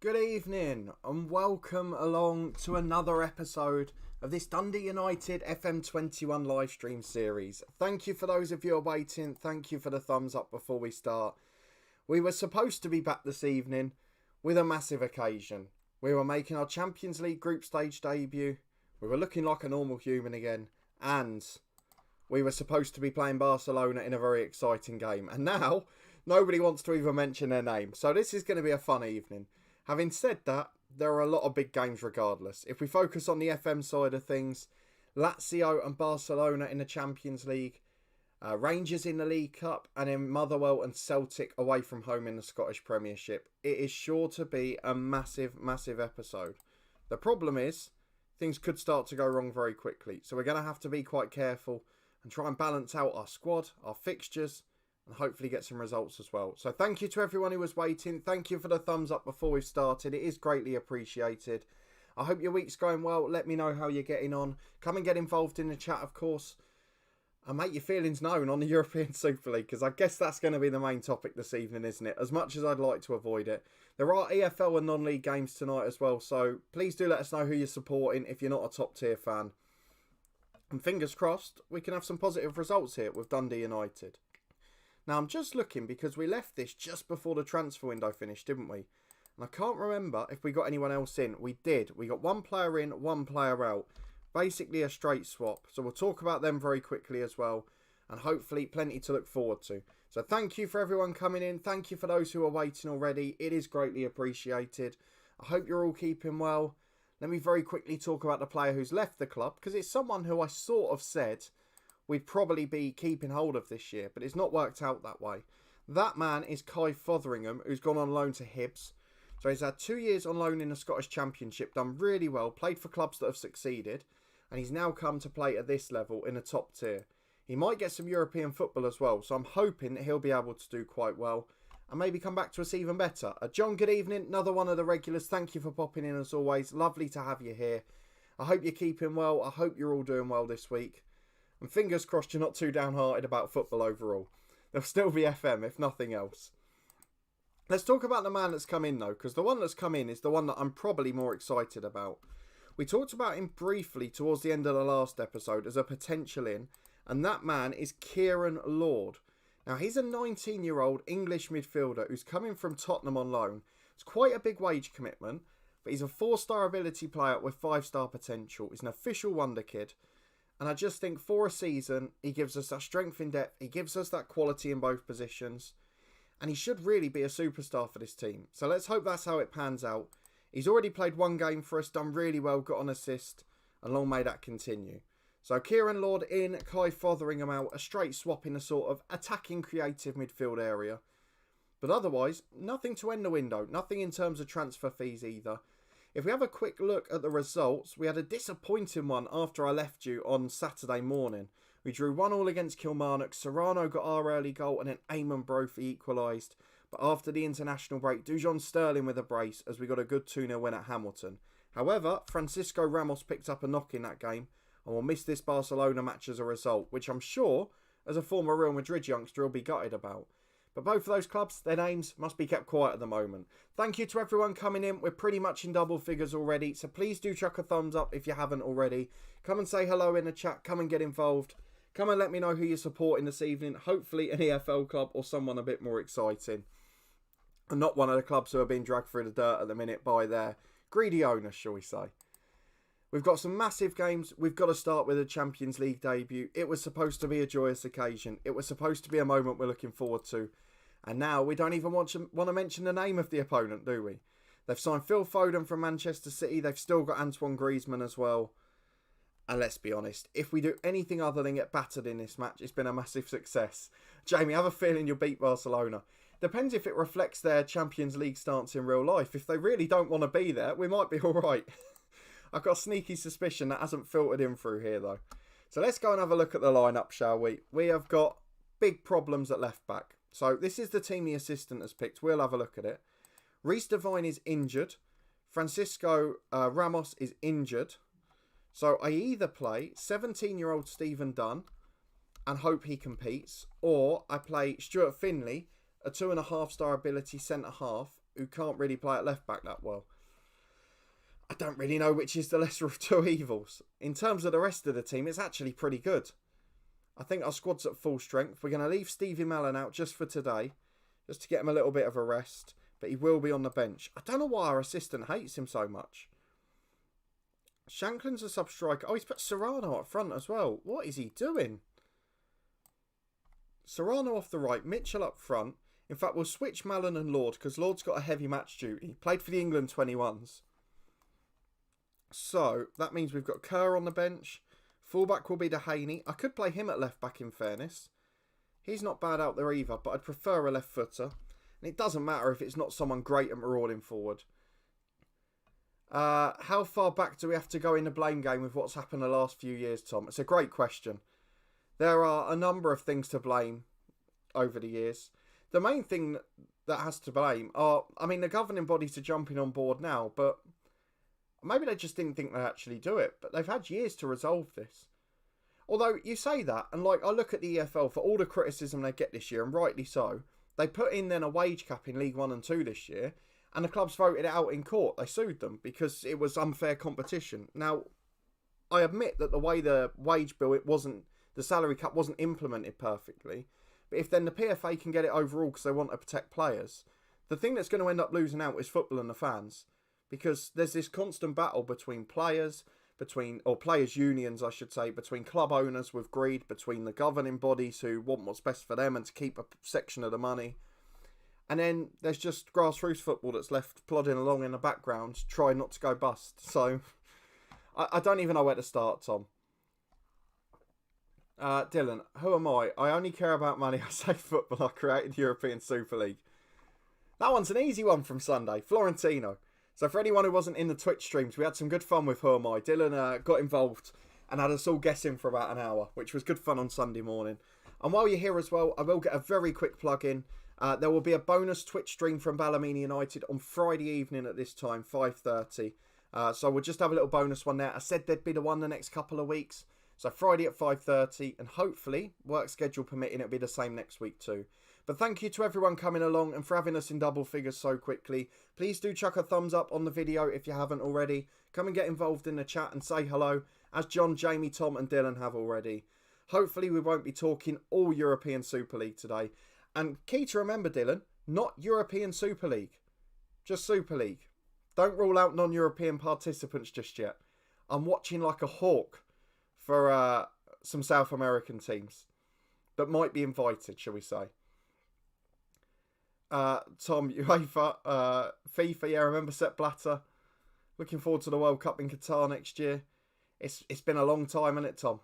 Good evening and welcome along to another episode of this Dundee United FM21 live stream series. Thank you for those of you who are waiting. Thank you for the thumbs up before we start. We were supposed to be back this evening with a massive occasion. We were making our Champions League group stage debut. We were looking like a normal human again. And we were supposed to be playing Barcelona in a very exciting game. And now nobody wants to even mention their name. So this is going to be a fun evening. Having said that, there are a lot of big games regardless. If we focus on the FM side of things, Lazio and Barcelona in the Champions League, Rangers in the League Cup, and in Motherwell and Celtic away from home in the Scottish Premiership. It is sure to be a massive, massive episode. The problem is, things could start to go wrong very quickly. So we're going to have to be quite careful and try and balance out our squad, our fixtures, and hopefully get some results as well. So thank you to everyone who was waiting. Thank you for the thumbs up before we've started. It is greatly appreciated. I hope your week's going well. Let me know how you're getting on. Come and get involved in the chat, of course. And make your feelings known on the European Super League, because I guess that's going to be the main topic this evening, isn't it? As much as I'd like to avoid it. There are EFL and non-league games tonight as well, so please do let us know who you're supporting if you're not a top tier fan. And fingers crossed, we can have some positive results here with Dundee United. Now, I'm just looking because we left this just before the transfer window finished, didn't we? And I can't remember if we got anyone else in. We did. We got one player in, one player out. Basically a straight swap. So we'll talk about them very quickly as well. And hopefully plenty to look forward to. So thank you for everyone coming in. Thank you for those who are waiting already. It is greatly appreciated. I hope you're all keeping well. Let me very quickly talk about the player who's left the club, because it's someone who I sort of said we'd probably be keeping hold of this year, but it's not worked out that way. That man is Fatheringham, who's gone on loan to Hibs. So he's had 2 years on loan in the Scottish Championship, done really well, played for clubs that have succeeded, and he's now come to play at this level in a top tier. He might get some European football as well, so I'm hoping that he'll be able to do quite well and maybe come back to us even better. John, good evening. Another one of the regulars. Thank you for popping in as always. Lovely to have you here. I hope you're keeping well. I hope you're all doing well this week. And fingers crossed you're not too downhearted about football overall. There'll still be FM, if nothing else. Let's talk about the man that's come in, though, because the one that's come in is the one that I'm probably more excited about. We talked about him briefly towards the end of the last episode as a potential in, and that man is Kieran Lorde. Now, he's a 19-year-old English midfielder who's coming from Tottenham on loan. It's quite a big wage commitment, but he's a 4-star ability player with 5-star potential. He's an official wonder kid. And I just think for a season, he gives us that strength in depth. He gives us that quality in both positions. And he should really be a superstar for this team. So let's hope that's how it pans out. He's already played one game for us, done really well, got an assist. And long may that continue. So Kieran Lorde in, Fatheringham out. A straight swap in a sort of attacking creative midfield area. But otherwise, nothing to end the window. Nothing in terms of transfer fees either. If we have a quick look at the results, we had a disappointing one after I left you on Saturday morning. We drew 1-1 against Kilmarnock. Serrano got our early goal and then Eamon Brophy equalised. But after the international break, Dujon Sterling with a brace as we got a good 2-0 win at Hamilton. However, Francisco Ramos picked up a knock in that game and will miss this Barcelona match as a result, which I'm sure, as a former Real Madrid youngster, will be gutted about. But both of those clubs, their names must be kept quiet at the moment. Thank you to everyone coming in. We're pretty much in double figures already. So please do chuck a thumbs up if you haven't already. Come and say hello in the chat. Come and get involved. Come and let me know who you're supporting this evening. Hopefully an EFL club or someone a bit more exciting. And not one of the clubs who are being dragged through the dirt at the minute by their greedy owners, shall we say. We've got some massive games. We've got to start with a Champions League debut. It was supposed to be a joyous occasion. It was supposed to be a moment we're looking forward to. And now we don't even want to mention the name of the opponent, do we? They've signed Phil Foden from Manchester City. They've still got Antoine Griezmann as well. And let's be honest, if we do anything other than get battered in this match, it's been a massive success. Jamie, I have a feeling you'll beat Barcelona. Depends if it reflects their Champions League stance in real life. If they really don't want to be there, we might be all right. I've got a sneaky suspicion that hasn't filtered in through here, though. So let's go and have a look at the lineup, shall we? We have got big problems at left back. So this is the team the assistant has picked. We'll have a look at it. Reece Devine is injured. Francisco Ramos is injured. So I either play 17-year-old Stephen Dunn and hope he competes, or I play Stuart Finley, a 2.5-star ability centre-half, who can't really play at left back that well. I don't really know which is the lesser of two evils. In terms of the rest of the team, it's actually pretty good. I think our squad's at full strength. We're going to leave Stevie Mellon out just for today, just to get him a little bit of a rest. But he will be on the bench. I don't know why our assistant hates him so much. Shanklin's a sub-striker. Oh, he's put Serrano up front as well. What is he doing? Serrano off the right, Mitchell up front. In fact, we'll switch Mellon and Lorde because Lorde's got a heavy match duty. Played for the England 21s. So, that means we've got Kerr on the bench. Fullback will be Dehaney. I could play him at left back in fairness. He's not bad out there either, but I'd prefer a left footer. And it doesn't matter if it's not someone great at marauding forward. How far back do we have to go in the blame game with what's happened the last few years, Tom? It's a great question. There are a number of things to blame over the years. The main thing that has to blame are, the governing bodies are jumping on board now, but maybe they just didn't think they'd actually do it. But they've had years to resolve this. Although, you say that, and I look at the EFL for all the criticism they get this year, and rightly so. They put in then a wage cap in League 1 and 2 this year, and the clubs voted it out in court. They sued them because it was unfair competition. Now, I admit that the way the wage bill, the salary cap wasn't implemented perfectly. But if then the PFA can get it overall because they want to protect players, the thing that's going to end up losing out is football and the fans. Because there's this constant battle between players unions, I should say, between club owners with greed, between the governing bodies who want what's best for them and to keep a section of the money. And then there's just grassroots football that's left plodding along in the background, trying not to go bust. So, I don't even know where to start, Tom. Dylan, who am I? I only care about money. I say football. I created the European Super League. That one's an easy one from Sunday. Florentino. So for anyone who wasn't in the Twitch streams, we had some good fun with Who Am I. Dylan got involved and had us all guessing for about an hour, which was good fun on Sunday morning. And while you're here as well, I will get a very quick plug in. There will be a bonus Twitch stream from Barcelona United on Friday evening at this time, 5:30. So we'll just have a little bonus one there. I said there'd be the one the next couple of weeks. So Friday at 5:30, and hopefully, work schedule permitting, it'll be the same next week too. But thank you to everyone coming along and for having us in double figures so quickly. Please do chuck a thumbs up on the video if you haven't already. Come and get involved in the chat and say hello, as John, Jamie, Tom and Dylan have already. Hopefully we won't be talking all European Super League today. And key to remember, Dylan, not European Super League. Just Super League. Don't rule out non-European participants just yet. I'm watching like a hawk for some South American teams that might be invited, shall we say. Tom, UEFA, FIFA, yeah, remember Sepp Blatter. Looking forward to the World Cup in Qatar next year. It's been a long time, hasn't it, Tom?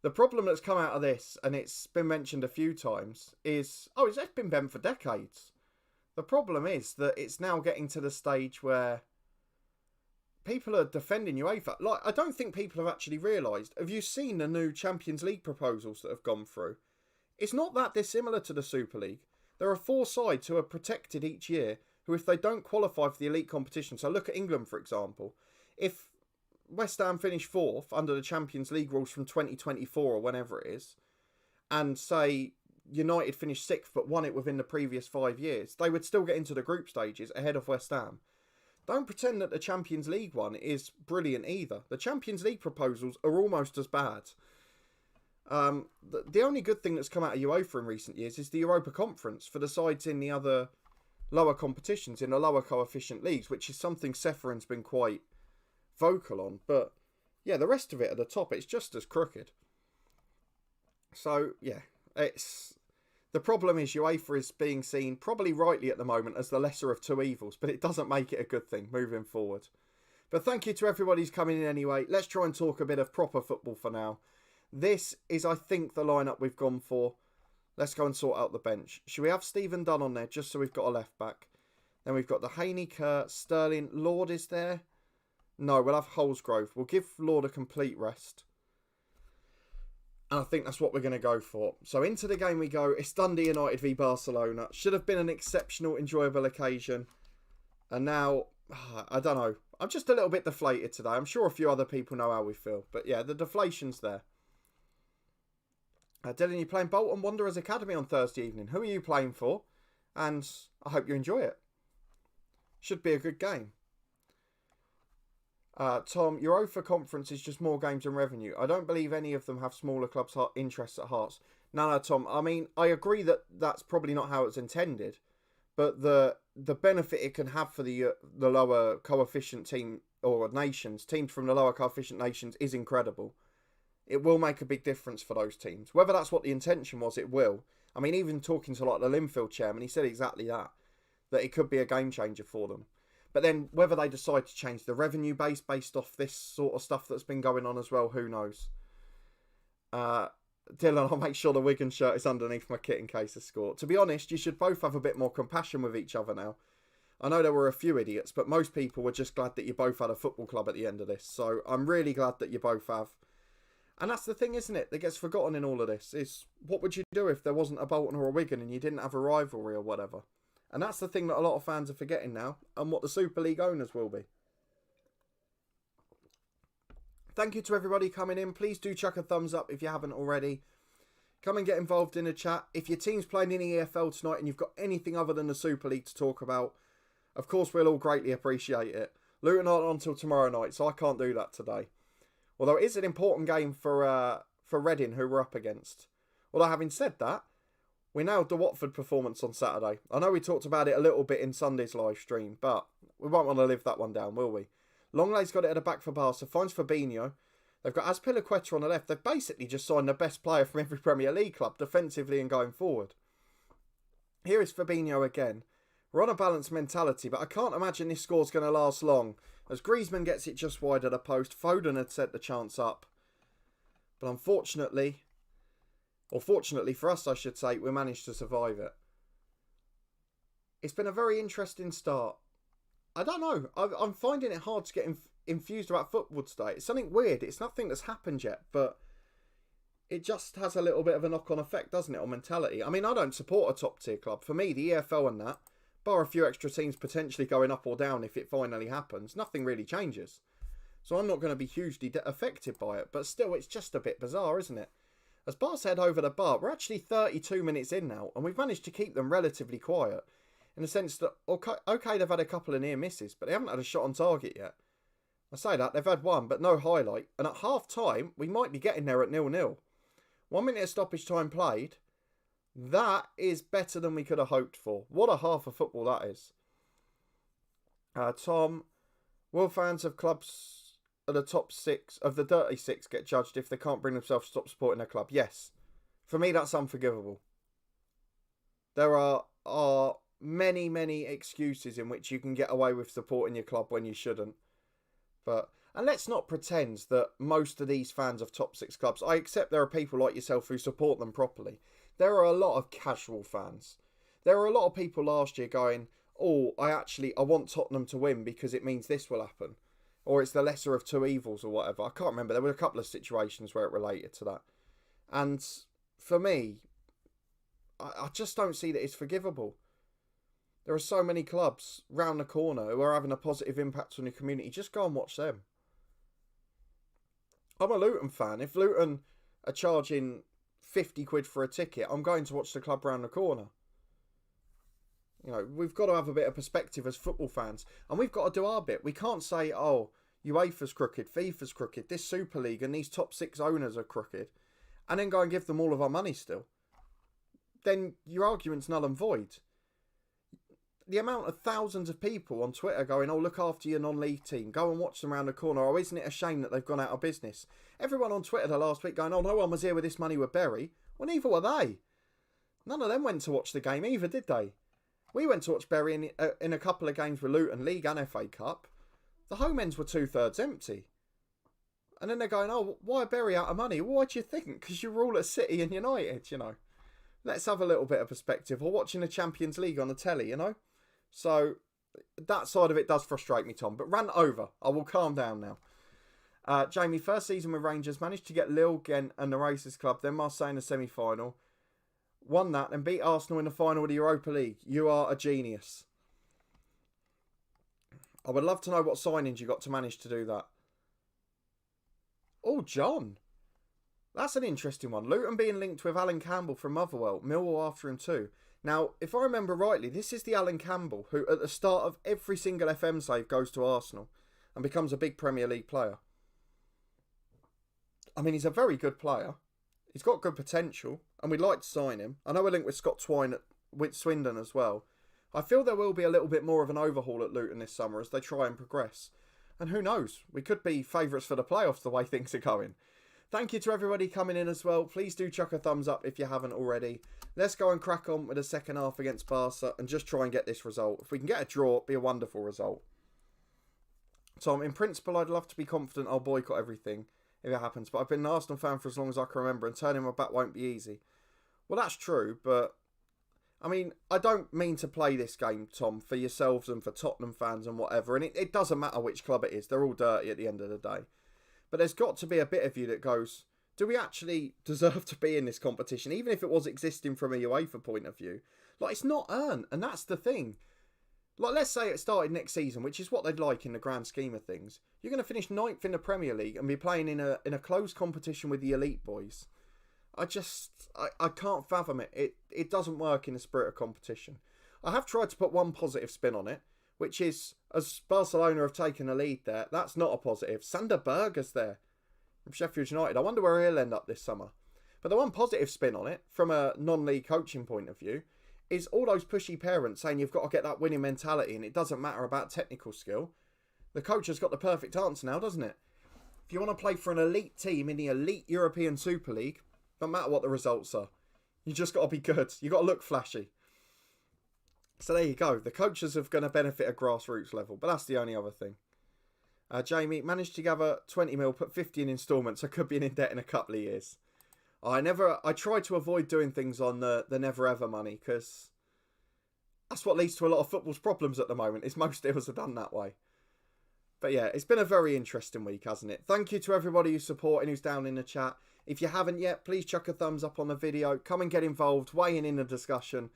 The problem that's come out of this, and it's been mentioned a few times, is, it's been bent for decades. The problem is that it's now getting to the stage where people are defending UEFA. I don't think people have actually realised. Have you seen the new Champions League proposals that have gone through? It's not that dissimilar to the Super League. There are 4 sides who are protected each year, who if they don't qualify for the elite competition, so look at England for example, if West Ham finish 4th under the Champions League rules from 2024 or whenever it is, and say United finished 6th but won it within the previous 5 years, they would still get into the group stages ahead of West Ham. Don't pretend that the Champions League one is brilliant either. The Champions League proposals are almost as bad. The only good thing that's come out of UEFA in recent years is the Europa Conference for the sides in the other lower competitions, in the lower coefficient leagues, which is something Seferin's been quite vocal on. But yeah, the rest of it at the top, it's just as crooked. So yeah, the problem is UEFA is being seen, probably rightly at the moment, as the lesser of two evils, but it doesn't make it a good thing moving forward. But thank you to everybody who's coming in anyway. Let's try and talk a bit of proper football for now. This is, I think, the lineup we've gone for. Let's go and sort out the bench. Should we have Stephen Dunn on there just so we've got a left back? Then we've got Dehaney, Kerr, Sterling. Lorde is there? No, we'll have Holsgrove. We'll give Lorde a complete rest. And I think that's what we're going to go for. So into the game we go. It's Dundee United v Barcelona. Should have been an exceptional, enjoyable occasion. And now, I don't know. I'm just a little bit deflated today. I'm sure a few other people know how we feel. But yeah, the deflation's there. Dylan, you're playing Bolton Wanderers Academy on Thursday evening. Who are you playing for? and I hope you enjoy it. Should be a good game. Tom, Uefa conference is just more games and revenue. I don't believe any of them have smaller clubs' interests at heart. No, Tom. I mean, I agree that that's probably not how it's intended, but the benefit it can have for the lower coefficient team or nations, teams from the lower coefficient nations, is incredible. It will make a big difference for those teams. Whether that's what the intention was, it will. I mean, even talking to like the Midfield chairman, he said exactly that it could be a game changer for them. But then whether they decide to change the revenue base based off this sort of stuff that's been going on as well, who knows? Dylan, I'll make sure the Wigan shirt is underneath my kit in case of score. To be honest, you should both have a bit more compassion with each other now. I know there were a few idiots, but most people were just glad that you both had a football club at the end of this. So I'm really glad that you both have. And that's the thing, isn't it, that gets forgotten in all of this, is what would you do if there wasn't a Bolton or a Wigan and you didn't have a rivalry or whatever? And that's the thing that a lot of fans are forgetting now, and what the Super League owners will be. Thank you to everybody coming in. Please do chuck a thumbs up if you haven't already. Come and get involved in the chat. If your team's playing in the EFL tonight and you've got anything other than the Super League to talk about, of course we'll all greatly appreciate it. Luton aren't on until tomorrow night, so I can't do that today. Although it is an important game for Reading, who we're up against. Although having said that, we nailed the Watford performance on Saturday. I know we talked about it a little bit in Sunday's live stream, but we won't want to live that one down, will we? Longlay's got it at the back for Barca, finds Fabinho. They've got Azpilicueta on the left. They've basically just signed the best player from every Premier League club, defensively and going forward. Here is Fabinho again. We're on a balanced mentality, but I can't imagine this score's going to last long. As Griezmann gets it just wide of the post, Foden had set the chance up. But unfortunately, or fortunately for us, I should say, we managed to survive it. It's been a very interesting start. I don't know. I'm finding it hard to get infused about football today. It's something weird. It's nothing that's happened yet, but it just has a little bit of a knock-on effect, doesn't it, on mentality? I mean, I don't support a top-tier club. For me, the EFL and that, bar a few extra teams potentially going up or down if it finally happens, nothing really changes. So I'm not going to be hugely affected by it, but still, it's just a bit bizarre, isn't it? As Barca head over the bar, we're actually 32 minutes in now, and we've managed to keep them relatively quiet. In the sense that, okay, they've had a couple of near misses, but they haven't had a shot on target yet. I say that, they've had one, but no highlight. And at half-time, we might be getting there at 0-0. 1 minute of stoppage time played. That is better than we could have hoped for. What a half of football that is. Tom, will fans of clubs at the top six of the dirty six get judged if they can't bring themselves to stop supporting their club? Yes. For me, that's unforgivable. There are many, many excuses in which you can get away with supporting your club when you shouldn't. And let's not pretend that most of these fans of top six clubs, I accept there are people like yourself who support them properly. There are a lot of casual fans. There are a lot of people last year going, oh, I want Tottenham to win because it means this will happen. Or it's the lesser of two evils or whatever. I can't remember. There were a couple of situations where it related to that. And for me, I just don't see that it's forgivable. There are so many clubs round the corner who are having a positive impact on the community. Just go and watch them. I'm a Luton fan. If Luton are charging 50 quid for a ticket, I'm going to watch the club round the corner. You know, we've got to have a bit of perspective as football fans. And we've got to do our bit. We can't say, oh, UEFA's crooked, FIFA's crooked, this Super League and these top six owners are crooked, and then go and give them all of our money still. Then your argument's null and void. The amount of thousands of people on Twitter going, oh, look after your non-league team. Go and watch them around the corner. Oh, isn't it a shame that they've gone out of business? Everyone on Twitter the last week going, oh, no one was here with this money with Berry. Well, neither were they. None of them went to watch the game either, did they? We went to watch Berry in a couple of games with Luton, League and FA Cup. The home ends were 2/3 empty. And then they're going, oh, why are Berry out of money? Well, what do you think? Because you're all at City and United, you know. Let's have a little bit of perspective. Or watching the Champions League on the telly, you know. So, that side of it does frustrate me, Tom. But rant over. I will calm down now. Jamie, first season with Rangers, managed to get Lille, Ghent and the Racers Club, then Marseille in the semi-final. Won that and beat Arsenal in the final of the Europa League. You are a genius. I would love to know what signings you got to manage to do that. Oh, John. That's an interesting one. Luton being linked with Alan Campbell from Motherwell. Millwall after him too. Now, if I remember rightly, this is the Alan Campbell who, at the start of every single FM save, goes to Arsenal and becomes a big Premier League player. I mean, he's a very good player. He's got good potential, and we'd like to sign him. I know we're linked with Scott Twine with Swindon as well. I feel there will be a little bit more of an overhaul at Luton this summer as they try and progress. And who knows, we could be favourites for the playoffs the way things are going. Thank you to everybody coming in as well. Please do chuck a thumbs up if you haven't already. Let's go and crack on with the second half against Barca and just try and get this result. If we can get a draw, it'd be a wonderful result. Tom, in principle, I'd love to be confident I'll boycott everything if it happens, but I've been an Arsenal fan for as long as I can remember, and turning my back won't be easy. Well, that's true, but I mean, I don't mean to play this game, Tom, for yourselves and for Tottenham fans and whatever, and it doesn't matter which club it is. They're all dirty at the end of the day. But there's got to be a bit of you that goes, do we actually deserve to be in this competition, even if it was existing from a UEFA point of view? Like, it's not earned, and that's the thing. Like, let's say it started next season, which is what they'd like in the grand scheme of things. You're going to finish 9th in the Premier League and be playing in a close competition with the elite boys. I can't fathom it. It doesn't work in the spirit of competition. I have tried to put one positive spin on it, which is, as Barcelona have taken a lead there, that's not a positive. Sander Berger's there from Sheffield United. I wonder where he'll end up this summer. But the one positive spin on it, from a non-league coaching point of view, is all those pushy parents saying you've got to get that winning mentality and it doesn't matter about technical skill. The coach has got the perfect answer now, doesn't it? If you want to play for an elite team in the elite European Super League, no matter what the results are, you just got to be good. You got to look flashy. So there you go. The coaches are going to benefit at grassroots level, but that's the only other thing. Jamie, managed to gather 20 mil, put 50 in instalments. I could be in debt in a couple of years. I try to avoid doing things on the never ever money, because that's what leads to a lot of football's problems at the moment. Is most deals are done that way. But yeah, it's been a very interesting week, hasn't it? Thank you to everybody who's supporting, who's down in the chat. If you haven't yet, please chuck a thumbs up on the video. Come and get involved, weigh in the discussion.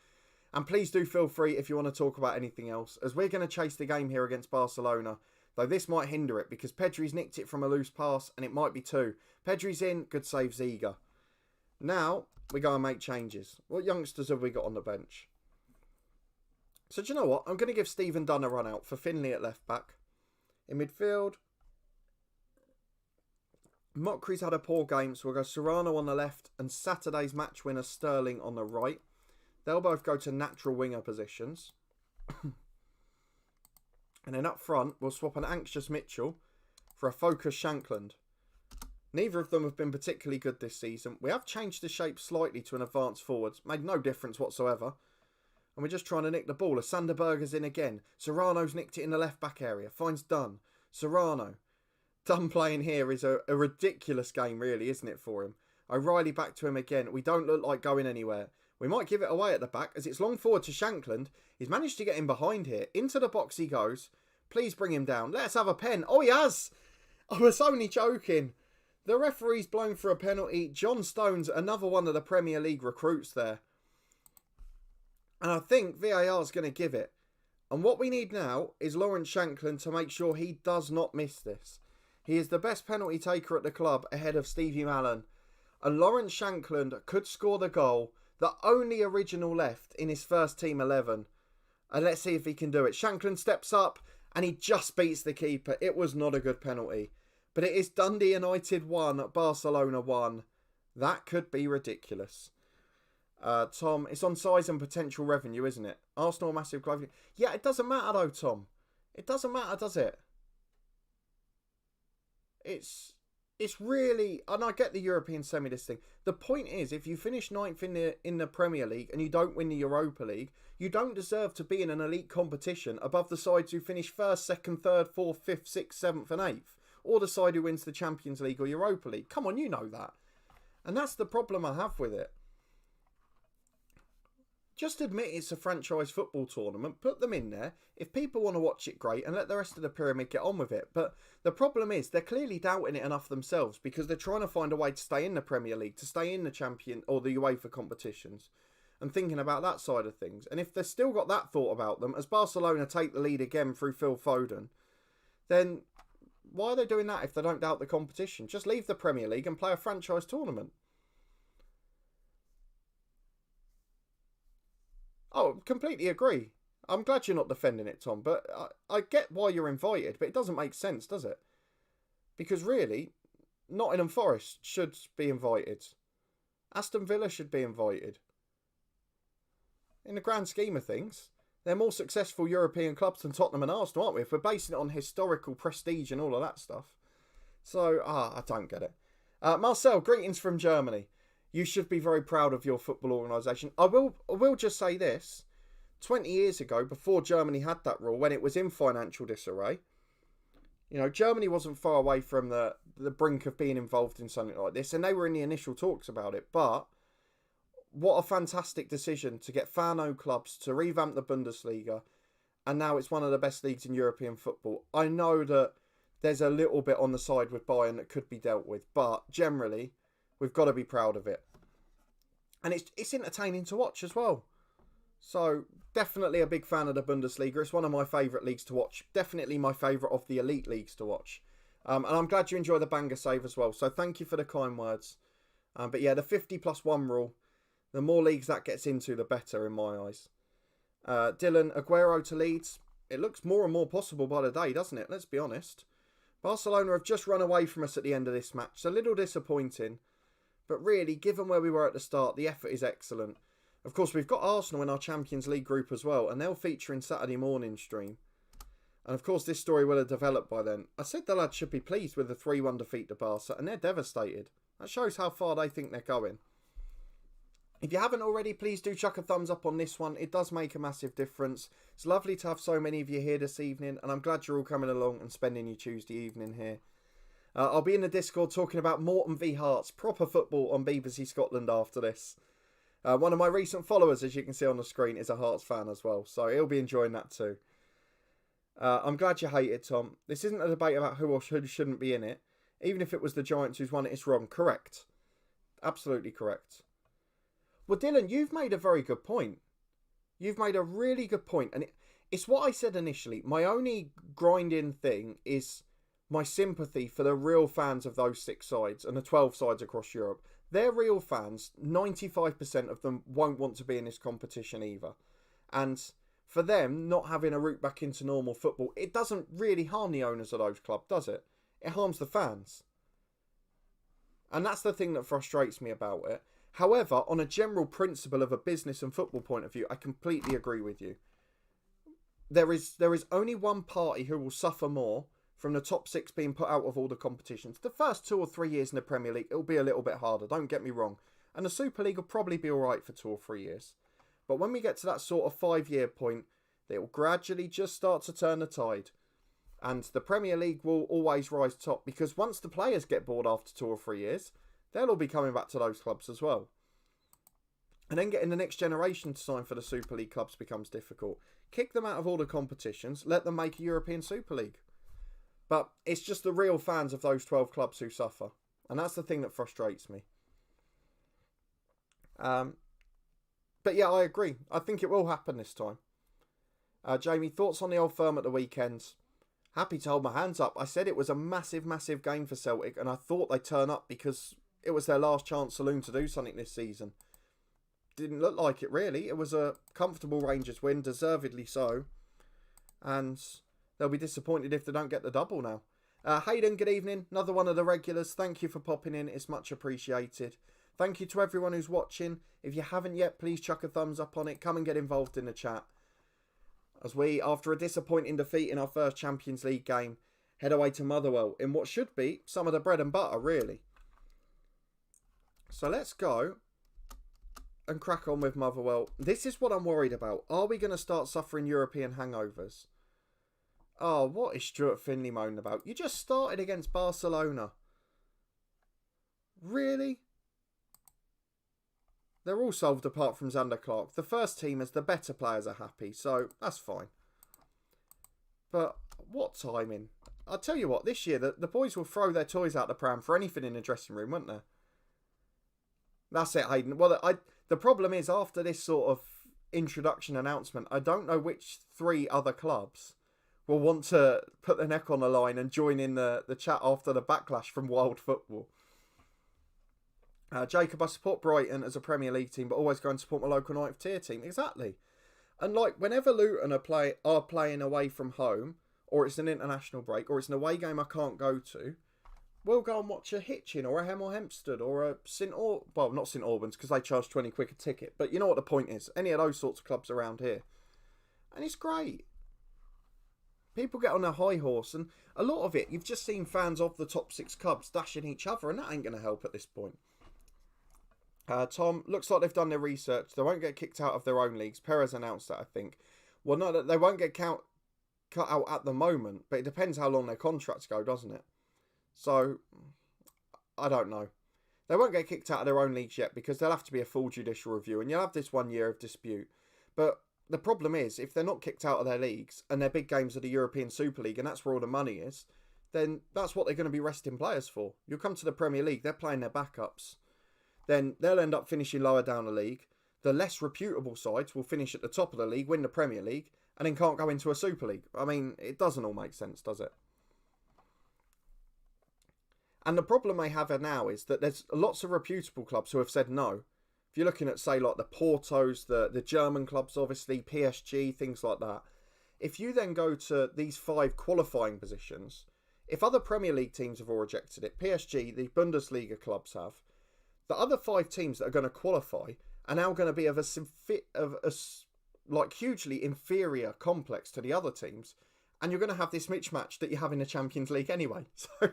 And please do feel free if you want to talk about anything else, as we're going to chase the game here against Barcelona. Though this might hinder it, because Pedri's nicked it from a loose pass, and it might be two. Pedri's in, good save Ziga. Now, we go and make changes. What youngsters have we got on the bench? So do you know what? I'm going to give Stephen Dunn a run out for Finlay at left back. In midfield, Mokri's had a poor game, so we'll go Serrano on the left and Saturday's match winner Sterling on the right. They'll both go to natural winger positions. And then up front, we'll swap an anxious Mitchell for a focused Shankland. Neither of them have been particularly good this season. We have changed the shape slightly to an advanced forwards. Made no difference whatsoever. And we're just trying to nick the ball. As Sander Berger's in again. Serrano's nicked it in the left-back area. Finds Dunn. Serrano. Dunn playing here is a ridiculous game, really, isn't it, for him? O'Reilly back to him again. We don't look like going anywhere. We might give it away at the back, as it's long forward to Shankland. He's managed to get him behind here. Into the box he goes. Please bring him down. Let's have a pen. Oh, he has! I was only joking. The referee's blown for a penalty. John Stones, another one of the Premier League recruits there. And I think VAR's going to give it. And what we need now is Lawrence Shankland to make sure he does not miss this. He is the best penalty taker at the club ahead of Stevie Mallan. And Lawrence Shankland could score the goal, the only original left in his first team 11. And let's see if he can do it. Shankland steps up and he just beats the keeper. It was not a good penalty. But it is Dundee United 1, Barcelona 1. That could be ridiculous. Tom, it's on size and potential revenue, isn't it? Arsenal massive global. Yeah, it doesn't matter though, Tom. It doesn't matter, does it? It's really, and I get the European semi this thing. The point is, if you finish 9th in the Premier League and you don't win the Europa League, you don't deserve to be in an elite competition above the sides who finish 1st, 2nd, 3rd, 4th, 5th, 6th, 7th and 8th. Or the side who wins the Champions League or Europa League. Come on, you know that. And that's the problem I have with it. Just admit it's a franchise football tournament. Put them in there. If people want to watch it, great. And let the rest of the pyramid get on with it. But the problem is they're clearly doubting it enough themselves. Because they're trying to find a way to stay in the Premier League. To stay in the Champion or the UEFA competitions. And thinking about that side of things. And if they've still got that thought about them. As Barcelona take the lead again through Phil Foden. Then why are they doing that if they don't doubt the competition? Just leave the Premier League and play a franchise tournament. Oh, completely agree. I'm glad you're not defending it, Tom, but I get why you're invited, but it doesn't make sense, does it? Because really, Nottingham Forest should be invited. Aston Villa should be invited. In the grand scheme of things, they're more successful European clubs than Tottenham and Arsenal, aren't we? If we're basing it on historical prestige and all of that stuff. So, I don't get it. Marcel, greetings from Germany. You should be very proud of your football organisation. I will just say this. 20 years ago, before Germany had that rule, when it was in financial disarray, Germany wasn't far away from the brink of being involved in something like this, and they were in the initial talks about it. But what a fantastic decision to get fan-owned clubs to revamp the Bundesliga, and now it's one of the best leagues in European football. I know that there's a little bit on the side with Bayern that could be dealt with, but generally, we've got to be proud of it. And it's entertaining to watch as well. So, definitely a big fan of the Bundesliga. It's one of my favourite leagues to watch. Definitely my favourite of the elite leagues to watch. And I'm glad you enjoy the banger save as well. So, thank you for the kind words. But yeah, the 50+1 rule, the more leagues that gets into, the better in my eyes. Dylan, Aguero to Leeds. It looks more and more possible by the day, doesn't it? Let's be honest. Barcelona have just run away from us at the end of this match. It's a little disappointing. But really, given where we were at the start, the effort is excellent. Of course, we've got Arsenal in our Champions League group as well, and they'll feature in Saturday morning stream. And of course, this story will have developed by then. I said the lads should be pleased with the 3-1 defeat to Barca, and they're devastated. That shows how far they think they're going. If you haven't already, please do chuck a thumbs up on this one. It does make a massive difference. It's lovely to have so many of you here this evening, and I'm glad you're all coming along and spending your Tuesday evening here. I'll be in the Discord talking about Morton v Hearts, proper football on BBC Scotland after this. One of my recent followers, as you can see on the screen, is a Hearts fan as well, so he'll be enjoying that too. I'm glad you hate it, Tom. This isn't a debate about who or who shouldn't be in it. Even if it was the Giants who's won it, it's wrong. Correct. Absolutely correct. Well, Dylan, you've made a very good point. You've made a really good point, and it's what I said initially. My only grinding thing is my sympathy for the real fans of those 6 sides and the 12 sides across Europe. They're real fans. 95% of them won't want to be in this competition either. And for them, not having a route back into normal football, it doesn't really harm the owners of those clubs, does it? It harms the fans. And that's the thing that frustrates me about it. However, on a general principle of a business and football point of view, I completely agree with you. There is only one party who will suffer more from the top 6 being put out of all the competitions. The first 2 or 3 years in the Premier League, it'll be a little bit harder, don't get me wrong. And the Super League will probably be alright for 2 or 3 years. But when we get to that sort of 5-year point, it will gradually just start to turn the tide. And the Premier League will always rise top, because once the players get bored after 2 or 3 years, they'll all be coming back to those clubs as well. And then getting the next generation to sign for the Super League clubs becomes difficult. Kick them out of all the competitions, let them make a European Super League. But it's just the real fans of those 12 clubs who suffer. And that's the thing that frustrates me. But yeah, I agree. I think it will happen this time. Jamie, thoughts on the Old Firm at the weekend? Happy to hold my hands up. I said it was a massive, massive game for Celtic, and I thought they'd turn up because it was their last chance saloon to do something this season. Didn't look like it, really. It was a comfortable Rangers win, deservedly so. And they'll be disappointed if they don't get the double now. Hayden, good evening. Another one of the regulars. Thank you for popping in. It's much appreciated. Thank you to everyone who's watching. If you haven't yet, please chuck a thumbs up on it. Come and get involved in the chat. As we, after a disappointing defeat in our first Champions League game, head away to Motherwell in what should be some of the bread and butter, really. So let's go and crack on with Motherwell. This is what I'm worried about. Are we going to start suffering European hangovers? Oh, what is Stuart Finley moaning about? You just started against Barcelona. Really? They're all solved apart from Xander Clark. The first team is the better players are happy, so that's fine. But what timing? I'll tell you what, this year the boys will throw their toys out the pram for anything in the dressing room, won't they? That's it, Hayden. Well, the problem is, after this sort of introduction announcement, I don't know which 3 other clubs will want to put their neck on the line and join in the chat after the backlash from Wild Football. Jacob, I support Brighton as a Premier League team, but always go and support my local 9th tier team. Exactly. And like whenever Luton are playing away from home, or it's an international break, or it's an away game I can't go to, we'll go and watch a Hitchin or a Hemel Hempstead or a not St Albans because they charge 20 quid a ticket, but you know what the point is. Any of those sorts of clubs around here. And it's great. People get on a high horse, and a lot of it, you've just seen fans of the top 6 clubs dashing each other, and that ain't going to help at this point. Tom, looks like they've done their research. They won't get kicked out of their own leagues. Perez announced that, I think. Well, no, they won't get cut out at the moment, but it depends how long their contracts go, doesn't it? So, I don't know. They won't get kicked out of their own leagues yet because there'll have to be a full judicial review, and you'll have this 1 year of dispute. But the problem is, if they're not kicked out of their leagues and their big games are the European Super League and that's where all the money is, then that's what they're going to be resting players for. You'll come to the Premier League, they're playing their backups. Then they'll end up finishing lower down the league. The less reputable sides will finish at the top of the league, win the Premier League, and then can't go into a Super League. I mean, it doesn't all make sense, does it? And the problem they have now is that there's lots of reputable clubs who have said no. If you're looking at, say, like the Portos, the German clubs, obviously, PSG, things like that. If you then go to these 5 qualifying positions, if other Premier League teams have all rejected it, PSG, the Bundesliga clubs have, the other 5 teams that are going to qualify are now going to be of a hugely inferior complex to the other teams, and you're going to have this mismatch that you have in the Champions League anyway. So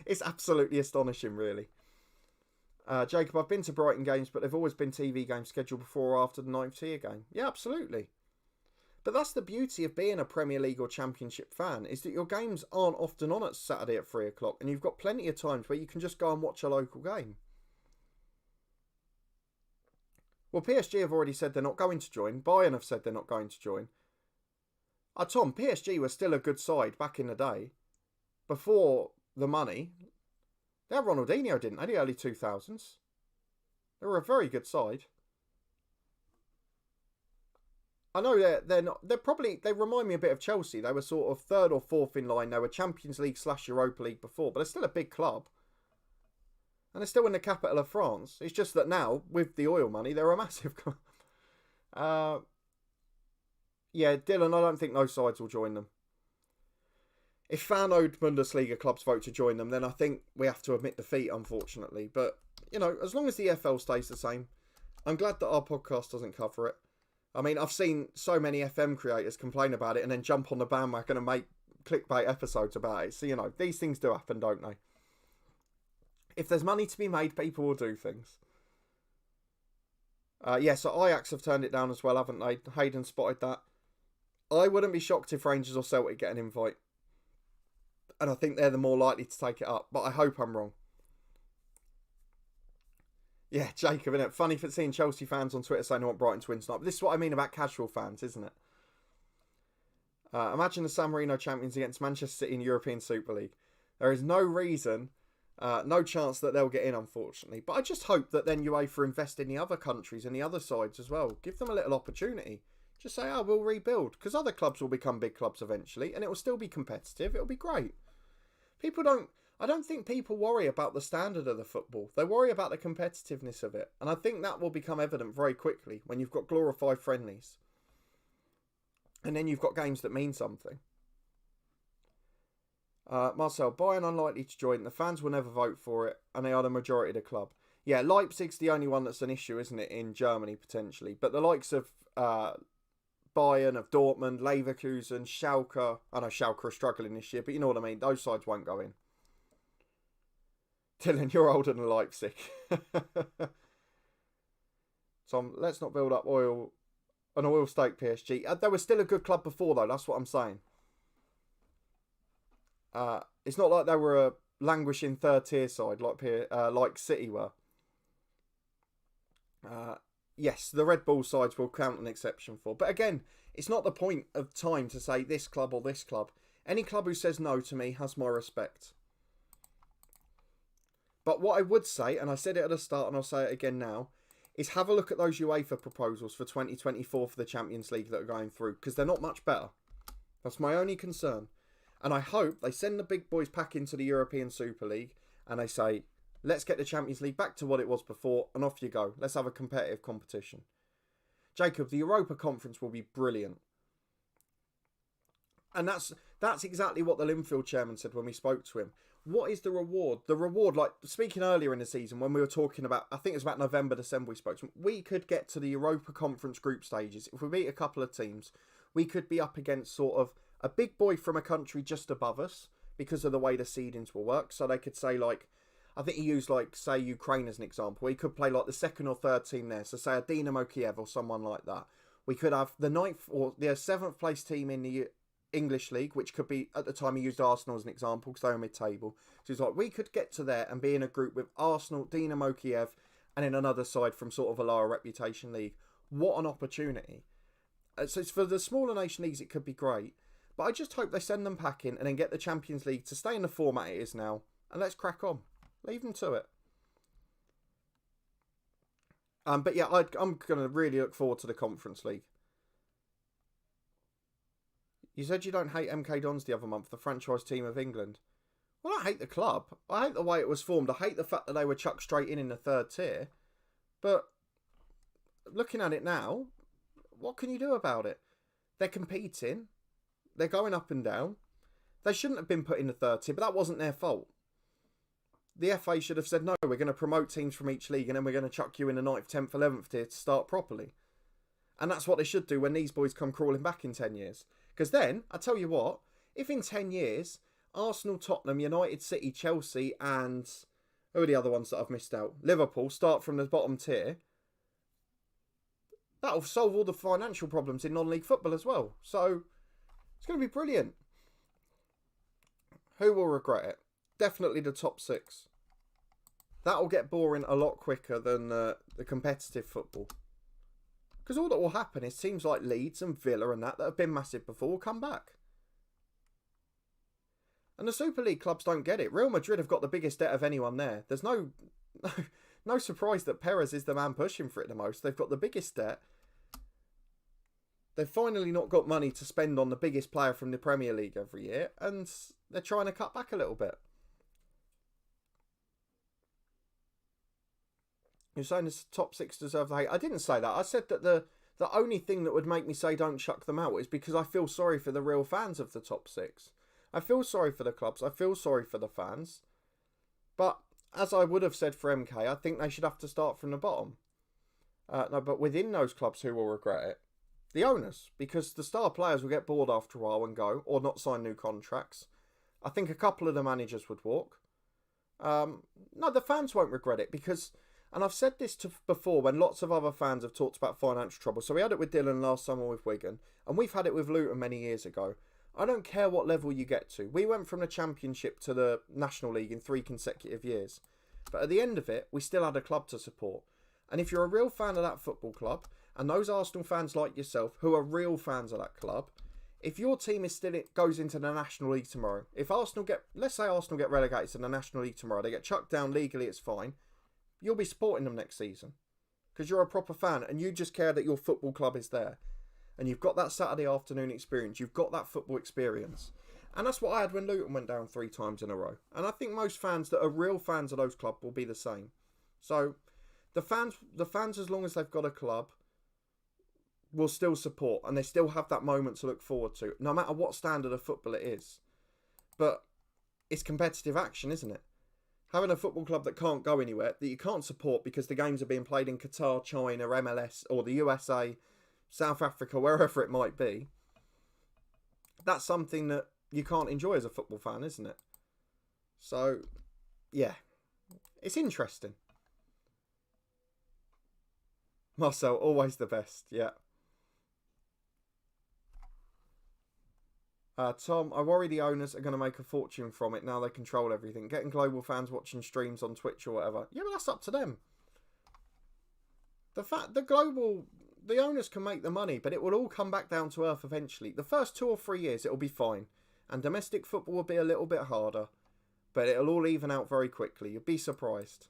it's absolutely astonishing, really. Jacob, I've been to Brighton games, but they've always been TV games scheduled before or after the 9th tier game. Yeah, absolutely. But that's the beauty of being a Premier League or Championship fan, is that your games aren't often on at Saturday at 3 o'clock, and you've got plenty of times where you can just go and watch a local game. Well, PSG have already said they're not going to join. Bayern have said they're not going to join. Tom, PSG was still a good side back in the day. Before the money. They had Ronaldinho, didn't they? The early 2000s. They were a very good side. I know they're not. They remind me a bit of Chelsea. They were sort of 3rd or 4th in line. They were Champions League / Europa League before, but they're still a big club. And they're still in the capital of France. It's just that now, with the oil money, they're a massive club. Yeah, Dylan, I don't think those sides will join them. If fan-owned Bundesliga clubs vote to join them, then I think we have to admit defeat, unfortunately. But, you know, as long as the FL stays the same, I'm glad that our podcast doesn't cover it. I mean, I've seen so many FM creators complain about it and then jump on the bandwagon and make clickbait episodes about it. So, you know, these things do happen, don't they? If there's money to be made, people will do things. So Ajax have turned it down as well, haven't they? Hayden spotted that. I wouldn't be shocked if Rangers or Celtic get an invite. And I think they're the more likely to take it up. But I hope I'm wrong. Yeah, Jacob, isn't it? Funny for seeing Chelsea fans on Twitter saying they want Brighton to win tonight. But this is what I mean about casual fans, isn't it? Imagine the San Marino champions against Manchester City in European Super League. There is no reason, no chance that they'll get in, unfortunately. But I just hope that then UEFA invest in the other countries and the other sides as well. Give them a little opportunity. Just say, we'll rebuild. Because other clubs will become big clubs eventually. And it will still be competitive. It'll be great. I don't think people worry about the standard of the football. They worry about the competitiveness of it. And I think that will become evident very quickly when you've got glorified friendlies. And then you've got games that mean something. Marcel, Bayern unlikely to join. The fans will never vote for it. And they are the majority of the club. Yeah, Leipzig's the only one that's an issue, isn't it, in Germany potentially. But the likes of Bayern, of Dortmund, Leverkusen, Schalke. I know Schalke are struggling this year, but you know what I mean. Those sides won't go in. Dylan, you're older than Leipzig. Tom, let's not build up an oil stake PSG. They were still a good club before, though. That's what I'm saying. It's not like they were a languishing 3rd tier side like City were. Yes, the Red Bull sides will count an exception for. But again, it's not the point of time to say this club or this club. Any club who says no to me has my respect. But what I would say, and I said it at the start and I'll say it again now, is have a look at those UEFA proposals for 2024 for the Champions League that are going through, because they're not much better. That's my only concern. And I hope they send the big boys back into the European Super League and they say, let's get the Champions League back to what it was before and off you go. Let's have a competitive competition. Jacob, the Europa Conference will be brilliant. And that's exactly what the Linfield chairman said when we spoke to him. What is the reward? The reward, like speaking earlier in the season when we were talking about, I think it was about November, December we spoke to him, we could get to the Europa Conference group stages. If we beat a couple of teams, we could be up against sort of a big boy from a country just above us because of the way the seedings will work. So they could say like, I think he used like, say Ukraine as an example. He could play like the second or third team there. So say a Dynamo Kiev or someone like that. We could have the 9th or the 7th place team in the English League, which could be, at the time he used Arsenal as an example because they were mid-table. So he's like, we could get to there and be in a group with Arsenal, Dynamo Kiev, and then another side from sort of a lower reputation league. What an opportunity. So it's for the smaller nation leagues, it could be great. But I just hope they send them packing and then get the Champions League to stay in the format it is now. And let's crack on. Leave them to it. But yeah, I'm going to really look forward to the Conference League. You said you don't hate MK Dons the other month, the franchise team of England. Well, I hate the club. I hate the way it was formed. I hate the fact that they were chucked straight in the third tier. But looking at it now, what can you do about it? They're competing. They're going up and down. They shouldn't have been put in the third tier, but that wasn't their fault. The FA should have said, no, we're going to promote teams from each league and then we're going to chuck you in the 9th, 10th, 11th tier to start properly. And that's what they should do when these boys come crawling back in 10 years. Because then, I tell you what, if in 10 years, Arsenal, Tottenham, United, City, Chelsea and, who are the other ones that I've missed out? Liverpool start from the bottom tier, that'll solve all the financial problems in non-league football as well. So, it's going to be brilliant. Who will regret it? Definitely the top 6. That'll get boring a lot quicker than the competitive football. Because all that will happen is teams like Leeds and Villa and that have been massive before will come back. And the Super League clubs don't get it. Real Madrid have got the biggest debt of anyone there. There's no surprise that Perez is the man pushing for it the most. They've got the biggest debt. They've finally not got money to spend on the biggest player from the Premier League every year. And they're trying to cut back a little bit. You're saying the top 6 deserve the hate. I didn't say that. I said that the only thing that would make me say don't chuck them out is because I feel sorry for the real fans of the top 6. I feel sorry for the clubs. I feel sorry for the fans. But as I would have said for MK, I think they should have to start from the bottom. No, but within those clubs, who will regret it? The owners. Because the star players will get bored after a while and go, or not sign new contracts. I think a couple of the managers would walk. No, the fans won't regret it because... And I've said this before when lots of other fans have talked about financial trouble. So we had it with Dylan last summer with Wigan. And we've had it with Luton many years ago. I don't care what level you get to. We went from the Championship to the National League in 3 consecutive years. But at the end of it, we still had a club to support. And if you're a real fan of that football club, and those Arsenal fans like yourself, who are real fans of that club, if your team is still goes into the National League tomorrow, if Arsenal let's say Arsenal get relegated to the National League tomorrow, they get chucked down legally, it's fine. You'll be supporting them next season because you're a proper fan and you just care that your football club is there and you've got that Saturday afternoon experience. You've got that football experience. And that's what I had when Luton went down 3 times in a row. And I think most fans that are real fans of those clubs will be the same. So the fans, as long as they've got a club, will still support and they still have that moment to look forward to, no matter what standard of football it is. But it's competitive action, isn't it? Having a football club that can't go anywhere, that you can't support because the games are being played in Qatar, China, MLS, or the USA, South Africa, wherever it might be, that's something that you can't enjoy as a football fan, isn't it? So, yeah, it's interesting. Marcel, always the best, yeah. Tom, I worry the owners are going to make a fortune from it now they control everything. Getting global fans watching streams on Twitch or whatever. Yeah, but that's up to them. The owners can make the money, but it will all come back down to earth eventually. The first 2 or 3 years, it'll be fine. And domestic football will be a little bit harder. But it'll all even out very quickly. You'll be surprised.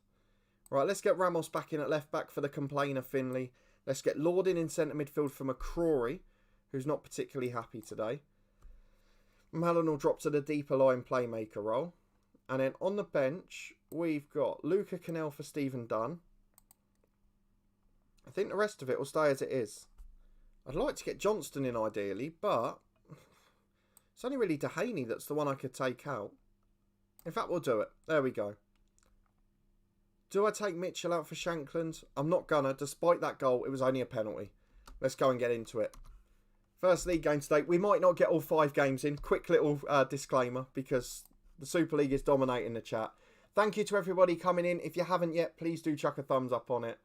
Right, let's get Ramos back in at left back for the complainer Finley. Let's get Lorde in centre midfield for McCrory, who's not particularly happy today. Malin will drop to the deeper line playmaker role. And then on the bench, we've got Luca Cannell for Stephen Dunn. I think the rest of it will stay as it is. I'd like to get Johnston in ideally, but it's only really Dehaney that's the one I could take out. In fact, we'll do it. There we go. Do I take Mitchell out for Shankland? I'm not gonna. Despite that goal, it was only a penalty. Let's go and get into it. First league game today. We might not get all 5 games in. Quick little disclaimer, because the Super League is dominating the chat. Thank you to everybody coming in. If you haven't yet, please do chuck a thumbs up on it.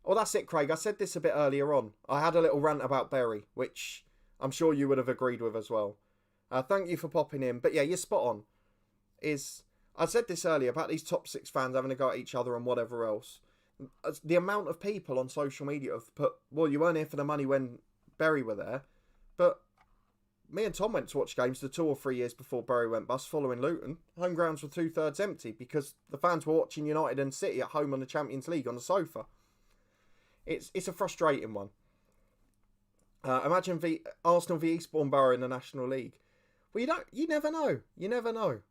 Oh, that's it, Craig. I said this a bit earlier on. I had a little rant about Berry, which I'm sure you would have agreed with as well. Thank you for popping in. But yeah, you're spot on. I said this earlier about these top 6 fans having a go at each other and whatever else. The amount of people on social media have put, well, you weren't here for the money when Berry were there. But me and Tom went to watch games the 2 or 3 years before Berry went bust following Luton. Home grounds were 2/3 empty because the fans were watching United and City at home on the Champions League on the sofa. It's a frustrating one. Imagine Arsenal v Eastbourne Borough in the National League. Well, you never know. You never know.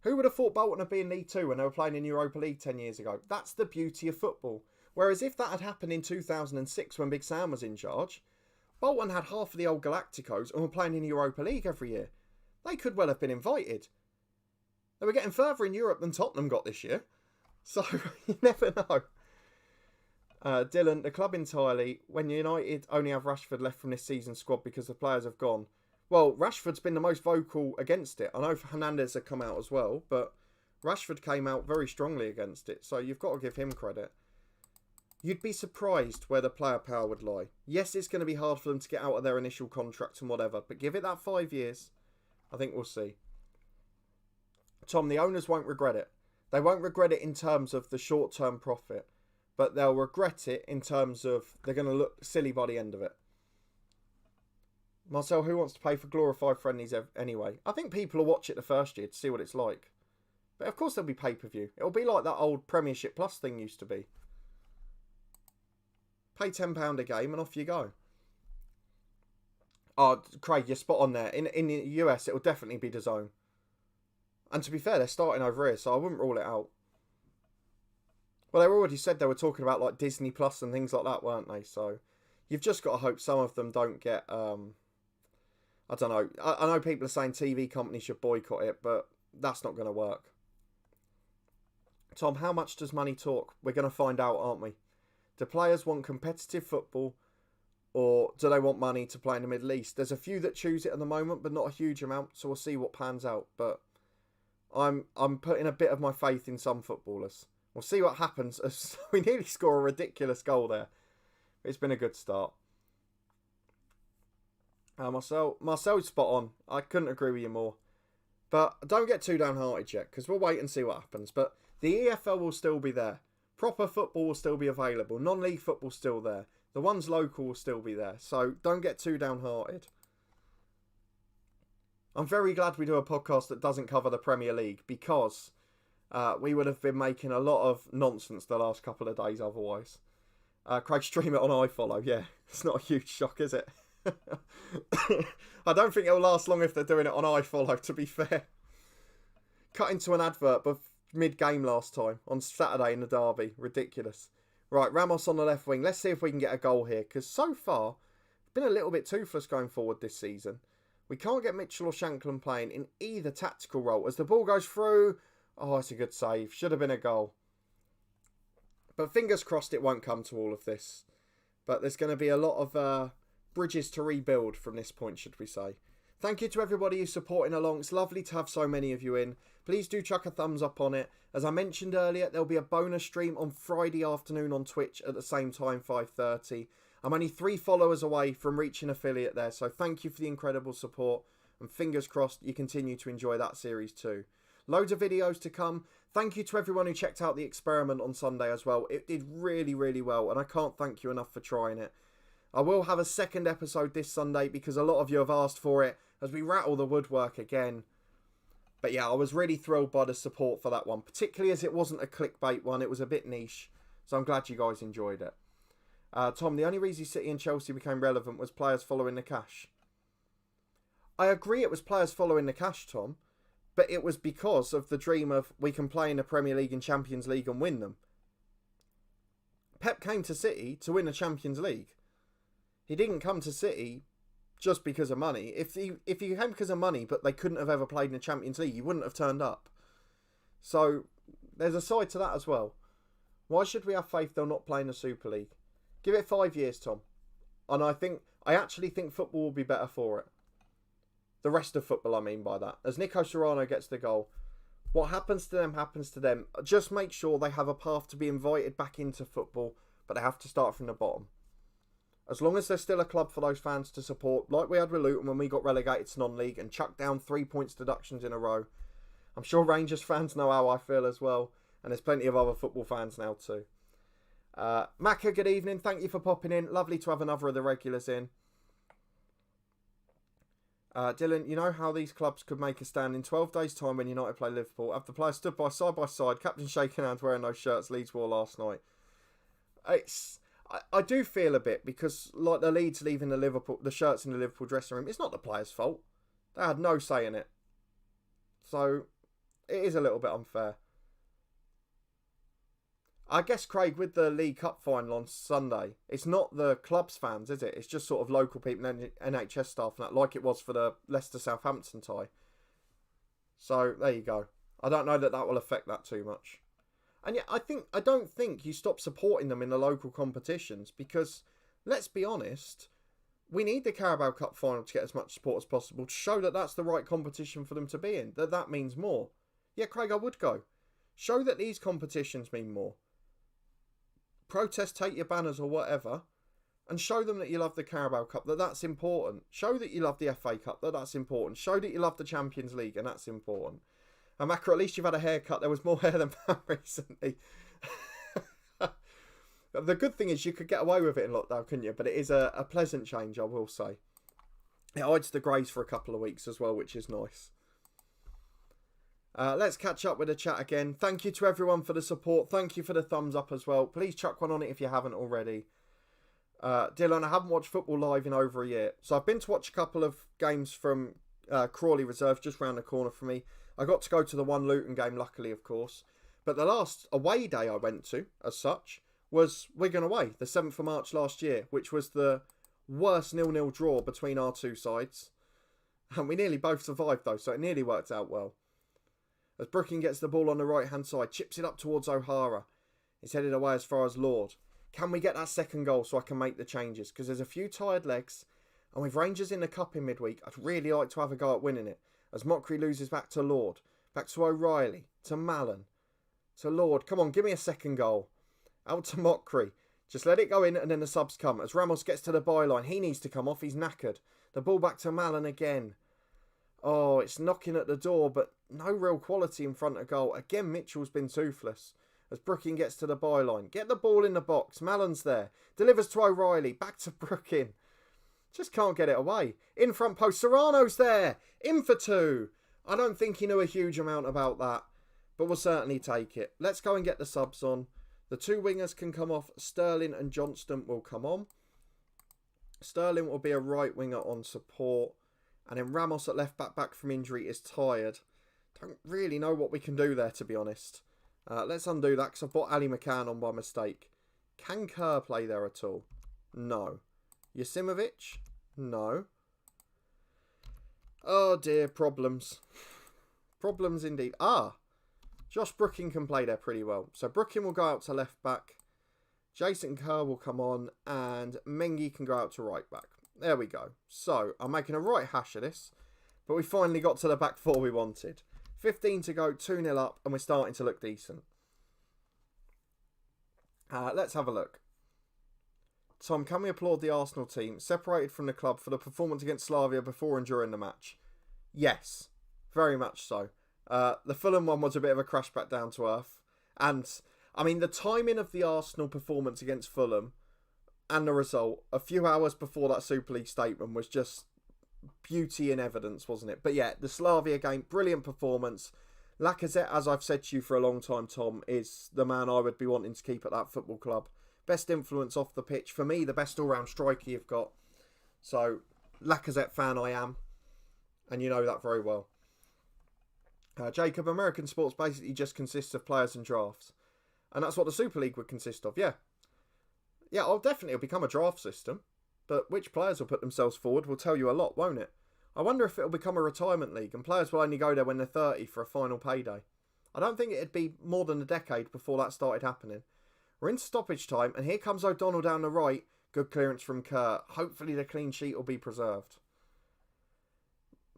Who would have thought Bolton would be in League 2 when they were playing in Europa League 10 years ago? That's the beauty of football. Whereas if that had happened in 2006 when Big Sam was in charge, Bolton had half of the old Galacticos and were playing in Europa League every year. They could well have been invited. They were getting further in Europe than Tottenham got this year. So, you never know. Dylan, the club entirely, when United only have Rashford left from this season's squad because the players have gone. Well, Rashford's been the most vocal against it. I know Hernandez had come out as well, but Rashford came out very strongly against it. So you've got to give him credit. You'd be surprised where the player power would lie. Yes, it's going to be hard for them to get out of their initial contract and whatever, but give it that 5 years. I think we'll see. Tom, the owners won't regret it. They won't regret it in terms of the short-term profit, but they'll regret it in terms of they're going to look silly by the end of it. Marcel, who wants to pay for glorified friendlies anyway? I think people will watch it the first year to see what it's like. But of course there'll be pay-per-view. It'll be like that old Premiership Plus thing used to be. Pay £10 a game and off you go. Oh, Craig, you're spot on there. In the US, it'll definitely be DAZN. And to be fair, they're starting over here, so I wouldn't rule it out. Well, they already said they were talking about like Disney Plus and things like that, weren't they? So you've just got to hope some of them don't get... I don't know. I know people are saying TV companies should boycott it, but that's not going to work. Tom, how much does money talk? We're going to find out, aren't we? Do players want competitive football, or do they want money to play in the Middle East? There's a few that choose it at the moment, but not a huge amount, so we'll see what pans out. But I'm putting a bit of my faith in some footballers. We'll see what happens. We nearly score a ridiculous goal there. It's been a good start. Marcel's spot on. I couldn't agree with you more. But don't get too downhearted yet, because we'll wait and see what happens. But the EFL will still be there. Proper football will still be available. Non-league football still there. The ones local will still be there. So don't get too downhearted. I'm very glad we do a podcast that doesn't cover the Premier League, because we would have been making a lot of nonsense the last couple of days otherwise. Craig, stream it on iFollow. Yeah, it's not a huge shock, is it? I don't think it'll last long if they're doing it on iFollow, to be fair. Cut into an advert mid-game last time on Saturday in the derby. Ridiculous. Right, Ramos on the left wing. Let's see if we can get a goal here, because so far it's been a little bit toothless going forward this season. We can't get Mitchell or Shankland playing in either tactical role. As the ball goes through, oh, it's a good save. Should have been a goal. But fingers crossed it won't come to all of this. But there's going to be a lot of bridges to rebuild from this point, should we say. Thank you to everybody who's supporting along. It's lovely to have so many of you in. Please do chuck a thumbs up on it. As I mentioned earlier, there'll be a bonus stream on Friday afternoon on Twitch at the same time, 5:30. I'm only 3 followers away from reaching affiliate there, so thank you for the incredible support, and fingers crossed you continue to enjoy that series too. Loads of videos to come. Thank you to everyone who checked out the experiment on Sunday as well. It did really, really well, and I can't thank you enough for trying it. I will have a second episode this Sunday because a lot of you have asked for it as we rattle the woodwork again. But yeah, I was really thrilled by the support for that one, particularly as it wasn't a clickbait one. It was a bit niche, so I'm glad you guys enjoyed it. Tom, the only reason City and Chelsea became relevant was players following the cash. I agree it was players following the cash, Tom, but it was because of the dream of we can play in the Premier League and Champions League and win them. Pep came to City to win the Champions League. He didn't come to City just because of money. If he came because of money, but they couldn't have ever played in the Champions League, he wouldn't have turned up. So there's a side to that as well. Why should we have faith they'll not play in the Super League? Give it 5 years, Tom. And I actually think football will be better for it. The rest of football, I mean by that. As Nico Serrano gets the goal, what happens to them happens to them. Just make sure they have a path to be invited back into football, but they have to start from the bottom. As long as there's still a club for those fans to support, like we had with Luton when we got relegated to non-league and chucked down 3 points deductions in a row. I'm sure Rangers fans know how I feel as well, and there's plenty of other football fans now too. Macca, good evening. Thank you for popping in. Lovely to have another of the regulars in. Dylan, you know how these clubs could make a stand in 12 days' time when United play Liverpool? Have the players stood side by side, captain shaking hands, wearing those shirts Leeds wore last night? I do feel a bit because, like the Leeds leaving the shirts in the Liverpool dressing room, it's not the players' fault. They had no say in it. So it is a little bit unfair. I guess, Craig, with the League Cup final on Sunday, it's not the club's fans, is it? It's just sort of local people and NHS staff, and that, like it was for the Leicester-Southampton tie. So, there you go. I don't know that will affect that too much. And yet, I don't think you stop supporting them in the local competitions because, let's be honest, we need the Carabao Cup final to get as much support as possible to show that that's the right competition for them to be in, that means more. Yeah, Craig, I would go. Show that these competitions mean more. Protest, take your banners or whatever, and show them that you love the Carabao Cup, that's important. Show that you love the FA Cup, that's important. Show that you love the Champions League, and that's important. And Macra, at least you've had a haircut. There was more hair than that recently. The good thing is you could get away with it in lockdown, couldn't you? But it is a pleasant change, I will say. It hides the greys for a couple of weeks as well, which is nice. Let's catch up with the chat again. Thank you to everyone for the support. Thank you for the thumbs up as well. Please chuck one on it if you haven't already. Dylan, I haven't watched football live in over a year. So I've been to watch a couple of games from Crawley Reserve, just round the corner from me. I got to go to the one Luton game, luckily, of course. But the last away day I went to, as such, was Wigan away, the 7th of March last year, which was the worst 0-0 draw between our two sides. And we nearly both survived, though, so it nearly worked out well. As Brooking gets the ball on the right-hand side, chips it up towards O'Hara. He's headed away as far as Lorde. Can we get that second goal so I can make the changes? Because there's a few tired legs. And with Rangers in the cup in midweek, I'd really like to have a go at winning it. As Mockery loses back to Lorde. Back to O'Reilly. To Mallon. To Lorde. Come on, give me a second goal. Out to Mockery. Just let it go in and then the subs come. As Ramos gets to the byline, he needs to come off. He's knackered. The ball back to Mallon again. Oh, it's knocking at the door, but no real quality in front of goal. Again, Mitchell's been toothless. As Brooking gets to the byline. Get the ball in the box. Mallon's there. Delivers to O'Reilly. Back to Brooking. Just can't get it away. In front post. Serrano's there. In for two. I don't think he knew a huge amount about that, but we'll certainly take it. Let's go and get the subs on. The two wingers can come off. Sterling and Johnston will come on. Sterling will be a right winger on support. And then Ramos at left back from injury is tired. Don't really know what we can do there, to be honest. Let's undo that because I brought Ali McCann on by mistake. Can Kerr play there at all? No. Yasimovic? No. Oh dear, problems. Problems indeed. Josh Brooking can play there pretty well. So Brooking will go out to left back. Jason Kerr will come on. And Mengi can go out to right back. There we go. So, I'm making a right hash of this. But we finally got to the back four we wanted. 15 to go, 2-0 up, and we're starting to look decent. Let's have a look. Tom, can we applaud the Arsenal team, separated from the club, for the performance against Slavia before and during the match? Yes, very much so. The Fulham one was a bit of a crash back down to earth. And, I mean, the timing of the Arsenal performance against Fulham and the result, a few hours before that Super League statement, was just beauty in evidence, wasn't it? But yeah, the Slavia game, brilliant performance. Lacazette, as I've said to you for a long time, Tom, is the man I would be wanting to keep at that football club. Best influence off the pitch. For me, the best all-round striker you've got. So, Lacazette fan I am. And you know that very well. Jacob, American sports basically just consists of players and drafts. And that's what the Super League would consist of, yeah. Yeah, it'll become a draft system. But which players will put themselves forward will tell you a lot, won't it? I wonder if it'll become a retirement league and players will only go there when they're 30 for a final payday. I don't think it'd be more than a decade before that started happening. We're in stoppage time and here comes O'Donnell down the right. Good clearance from Kerr. Hopefully the clean sheet will be preserved.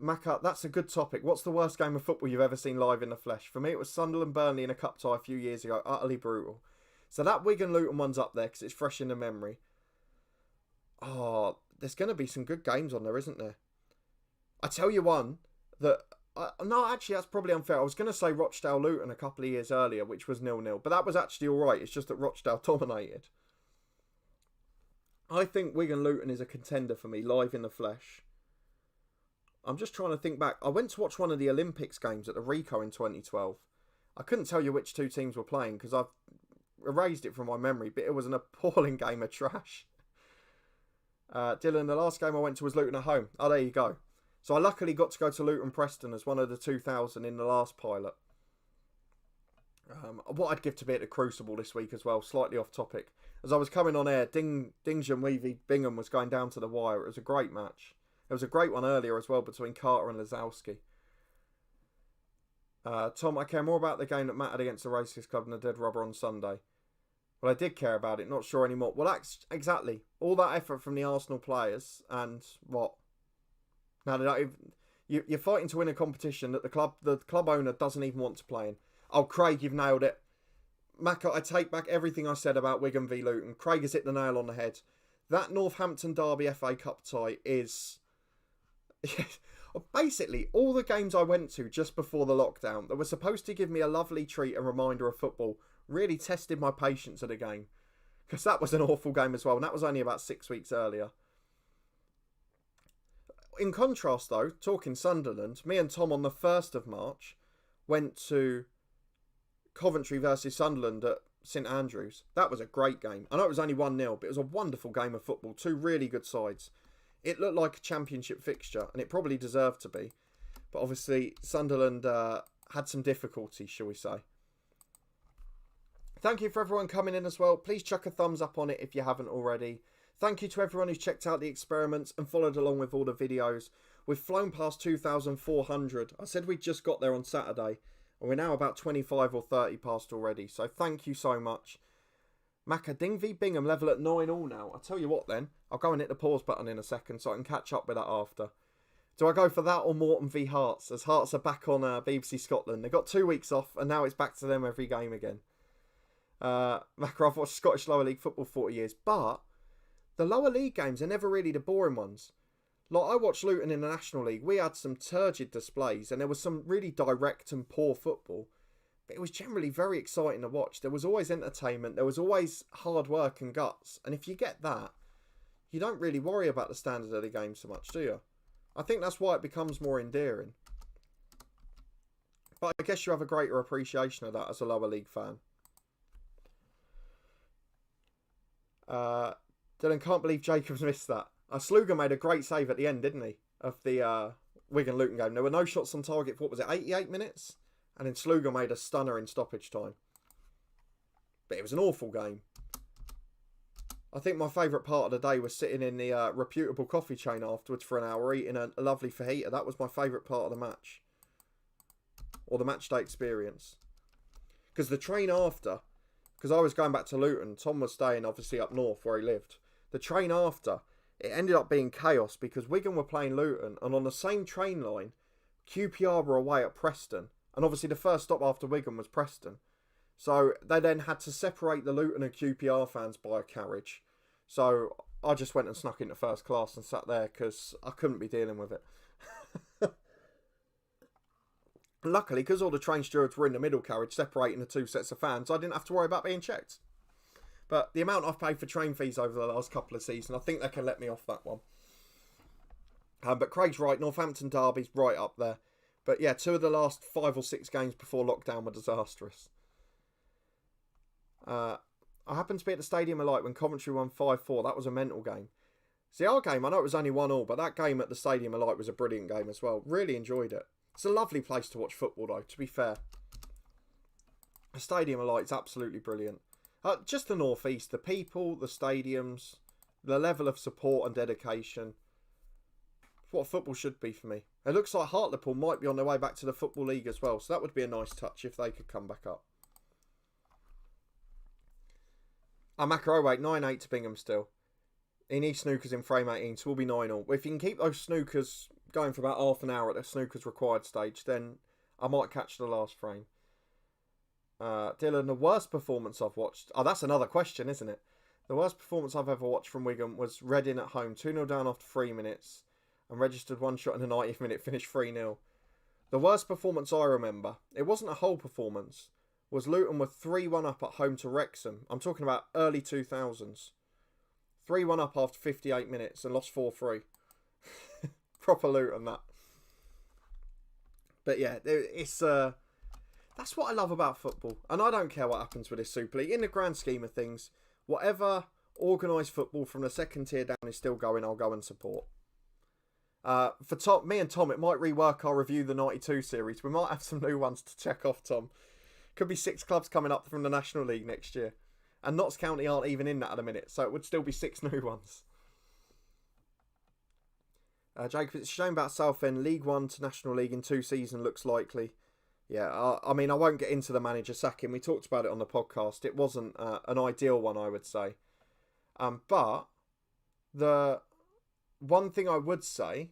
Macca, that's a good topic. What's the worst game of football you've ever seen live in the flesh? For me, it was Sunderland Burnley in a cup tie a few years ago. Utterly brutal. So that Wigan Luton one's up there because it's fresh in the memory. Oh, there's going to be some good games on there, isn't there? I tell you one that... no, actually, that's probably unfair. I was going to say Rochdale Luton a couple of years earlier, which was 0-0. But that was actually all right. It's just that Rochdale dominated. I think Wigan Luton is a contender for me, live in the flesh. I'm just trying to think back. I went to watch one of the Olympics games at the Rico in 2012. I couldn't tell you which two teams were playing because I've erased it from my memory, but it was an appalling game of trash. Dylan, the last game I went to was Luton at home. Oh, there you go. So I luckily got to go to Luton Preston as one of the 2,000 in the last pilot. What I'd give to be at the Crucible this week as well, slightly off topic. As I was coming on air, Dingjan Bingham was going down to the wire. It was a great match. There was a great one earlier as well between Carter and Lazowski. Tom, I care more about the game that mattered against the Racist Club than the Dead Rubber on Sunday. Well, I did care about it, not sure anymore. Well, exactly. All that effort from the Arsenal players and what? Now, they don't even, you're fighting to win a competition that the club owner doesn't even want to play in. Oh, Craig, you've nailed it. Macca, I take back everything I said about Wigan v Luton. Craig has hit the nail on the head. That Northampton Derby FA Cup tie is... basically, all the games I went to just before the lockdown that were supposed to give me a lovely treat and reminder of football really tested my patience at a game. Because that was an awful game as well, and that was only about 6 weeks earlier. In contrast, though, talking Sunderland, me and Tom on the 1st of March went to Coventry versus Sunderland at St Andrews. That was a great game. I know it was only 1-0, but it was a wonderful game of football. Two really good sides. It looked like a championship fixture, and it probably deserved to be. But obviously, Sunderland had some difficulties, shall we say. Thank you for everyone coming in as well. Please chuck a thumbs up on it if you haven't already. Thank you to everyone who's checked out the experiments and followed along with all the videos. We've flown past 2,400. I said we just got there on Saturday, and we're now about 25 or 30 past already. So thank you so much. Macca, Ding v Bingham level at 9-all now. I'll tell you what then. I'll go and hit the pause button in a second so I can catch up with that after. Do I go for that or Morton v Hearts? As Hearts are back on BBC Scotland. They got 2 weeks off and now it's back to them every game again. Macca, I've watched Scottish lower league football 40 years. But the lower league games are never really the boring ones. Like I watched Luton in the National League. We had some turgid displays and there was some really direct and poor football. But it was generally very exciting to watch. There was always entertainment. There was always hard work and guts. And if you get that, you don't really worry about the standard of the game so much, do you? I think that's why it becomes more endearing. But I guess you have a greater appreciation of that as a lower league fan. Dylan, can't believe Jacobs missed that. Sluga made a great save at the end, didn't he? Of the Wigan Luton game. There were no shots on target for, what was it, 88 minutes? And then Sluga made a stunner in stoppage time. But it was an awful game. I think my favourite part of the day was sitting in the reputable coffee chain afterwards for an hour eating a lovely fajita. That was my favourite part of the match. Or the match day experience. Because the train after, because I was going back to Luton, Tom was staying obviously up north where he lived. The train after, it ended up being chaos because Wigan were playing Luton and on the same train line, QPR were away at Preston. And obviously the first stop after Wigan was Preston. So they then had to separate the Luton and QPR fans by a carriage. So I just went and snuck into first class and sat there because I couldn't be dealing with it. Luckily, because all the train stewards were in the middle carriage separating the two sets of fans, I didn't have to worry about being checked. But the amount I've paid for train fees over the last couple of seasons, I think they can let me off that one. But Craig's right, Northampton Derby's right up there. But yeah, 2 of the last 5 or 6 games before lockdown were disastrous. I happened to be at the Stadium of Light when Coventry won 5-4. That was a mental game. See, our game, I know it was only 1-1, but that game at the Stadium of Light was a brilliant game as well. Really enjoyed it. It's a lovely place to watch football though, to be fair. The Stadium of Light's absolutely brilliant. Just the North East, the people, the stadiums, the level of support and dedication. It's what football should be for me. It looks like Hartlepool might be on their way back to the Football League as well, so that would be a nice touch if they could come back up. Macro 9-8 to Bingham still. He needs snookers in frame 18, so we'll be 9-all. If you can keep those snookers going for about half an hour at the snookers required stage, then I might catch the last frame. Dylan, the worst performance I've watched... Oh, that's another question, isn't it? The worst performance I've ever watched from Wigan was Reading at home, 2-0 down after 3 minutes, and registered one shot in the 90th minute, finished 3-0. The worst performance I remember, it wasn't a whole performance, was Luton were 3-1 up at home to Wrexham. I'm talking about early 2000s. 3-1 up after 58 minutes and lost 4-3. Proper Luton, that. But yeah, it's... That's what I love about football. And I don't care what happens with this Super League. In the grand scheme of things, whatever organised football from the second tier down is still going, I'll go and support. For Tom, me and Tom, it might rework our Review the 92 series. We might have some new ones to check off, Tom. Could be 6 clubs coming up from the National League next year. And Notts County aren't even in that at the minute, so it would still be 6 new ones. Jacob, it's a shame about Southend. League 1 to National League in 2 seasons looks likely. Yeah, I mean, I won't get into the manager sacking. We talked about it on the podcast. It wasn't an ideal one, I would say. But the one thing I would say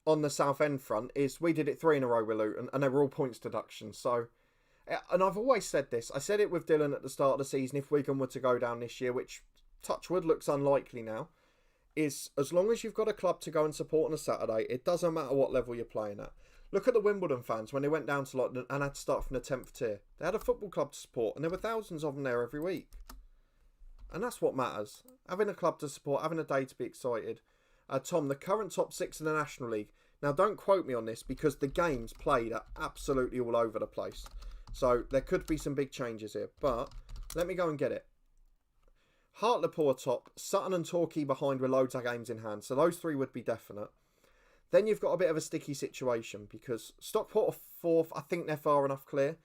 on the Southend front is we did it 3 in a row with Luton, and they were all points deductions. So, and I've always said this. I said it with Dylan at the start of the season. If Wigan were to go down this year, which touchwood looks unlikely now, is as long as you've got a club to go and support on a Saturday, it doesn't matter what level you're playing at. Look at the Wimbledon fans when they went down to London and had to start from the 10th tier. They had a football club to support, and there were thousands of them there every week. And that's what matters. Having a club to support, having a day to be excited. Tom, the current top 6 in the National League. Now, don't quote me on this because the games played are absolutely all over the place. So there could be some big changes here. But let me go and get it. Hartlepool top, Sutton and Torquay behind with loads of games in hand. So those 3 would be definite. Then you've got a bit of a sticky situation because Stockport are 4th. I think they're far enough clear.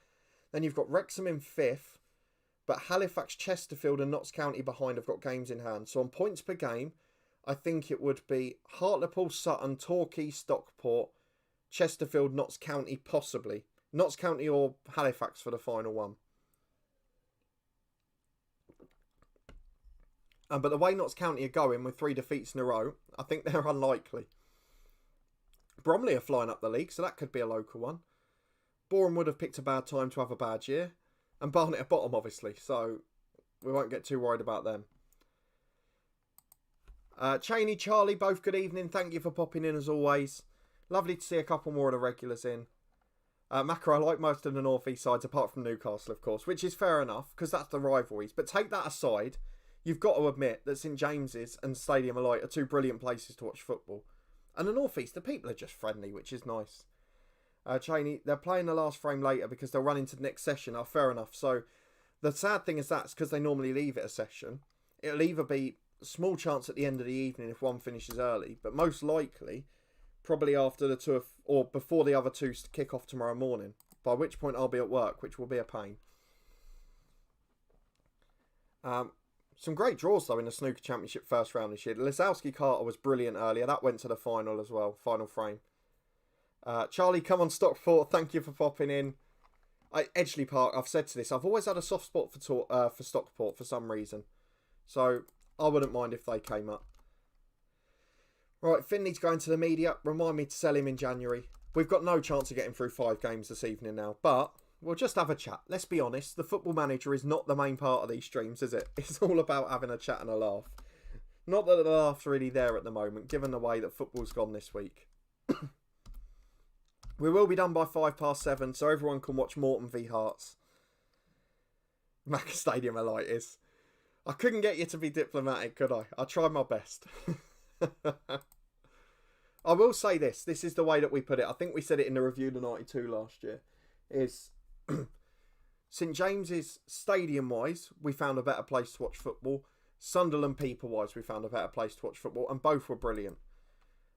Then you've got Wrexham in 5th. But Halifax, Chesterfield and Notts County behind have got games in hand. So on points per game, I think it would be Hartlepool, Sutton, Torquay, Stockport, Chesterfield, Notts County possibly. Notts County or Halifax for the final one. But the way Notts County are going with 3 defeats in a row, I think they're unlikely. Bromley are flying up the league, so that could be a local one. Boreham would have picked a bad time to have a bad year. And Barnet at bottom, obviously, so we won't get too worried about them. Cheney, Charlie, both good evening. Thank you for popping in as always. Lovely to see a couple more of the regulars in. Macro, I like most of the North East sides, apart from Newcastle, of course, which is fair enough, because that's the rivalries. But take that aside, you've got to admit that St James's and Stadium Alight are 2 brilliant places to watch football. And the North East, the people are just friendly, which is nice. Cheney, they're playing the last frame later because they'll run into the next session. Oh, fair enough. So the sad thing is that's because they normally leave it a session. It'll either be a small chance at the end of the evening if one finishes early, but most likely probably after the 2 or before the other 2 kick off tomorrow morning, by which point I'll be at work, which will be a pain. Some great draws, though, in the Snooker Championship first round this year. Lisowski Carter was brilliant earlier. That went to the final as well, final frame. Charlie, come on, Stockport. Thank you for popping in. Edgeley Park, I've said to this, I've always had a soft spot for Stockport for some reason. So I wouldn't mind if they came up. Right, Finley's going to the media. Remind me to sell him in January. We've got no chance of getting through 5 games this evening now, but we'll just have a chat. Let's be honest, the Football Manager is not the main part of these streams, is it? It's all about having a chat and a laugh. Not that the laugh's really there at the moment, given the way that football's gone this week. We will be done by 7:05, so everyone can watch Morton v Hearts. Mac Stadium Alight is. I couldn't get you to be diplomatic, could I? I tried my best. I will say this. This is the way that we put it. I think we said it in the Review the 92 last year. Is St James's stadium-wise, we found a better place to watch football. Sunderland people-wise, we found a better place to watch football. And both were brilliant.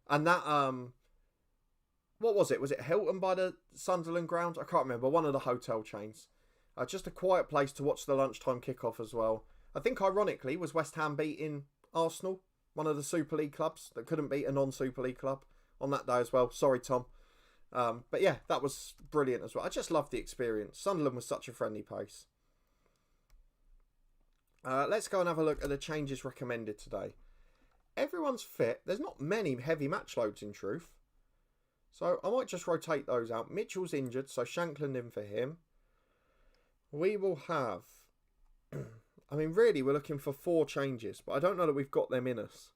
And that... what was it? Was it Hilton by the Sunderland ground? I can't remember. One of the hotel chains. Just a quiet place to watch the lunchtime kickoff as well. I think ironically was West Ham beating Arsenal, one of the Super League clubs that couldn't beat a non-Super League club on that day as well. Sorry, Tom. But yeah, that was brilliant as well. I just loved the experience. Sunderland was such a friendly pace. Let's go and have a look at the changes recommended today. Everyone's fit. There's not many heavy match loads in truth. So I might just rotate those out. Mitchell's injured, so Shankland in for him. We will have... I mean, really, we're looking for 4 changes, but I don't know that we've got them in us.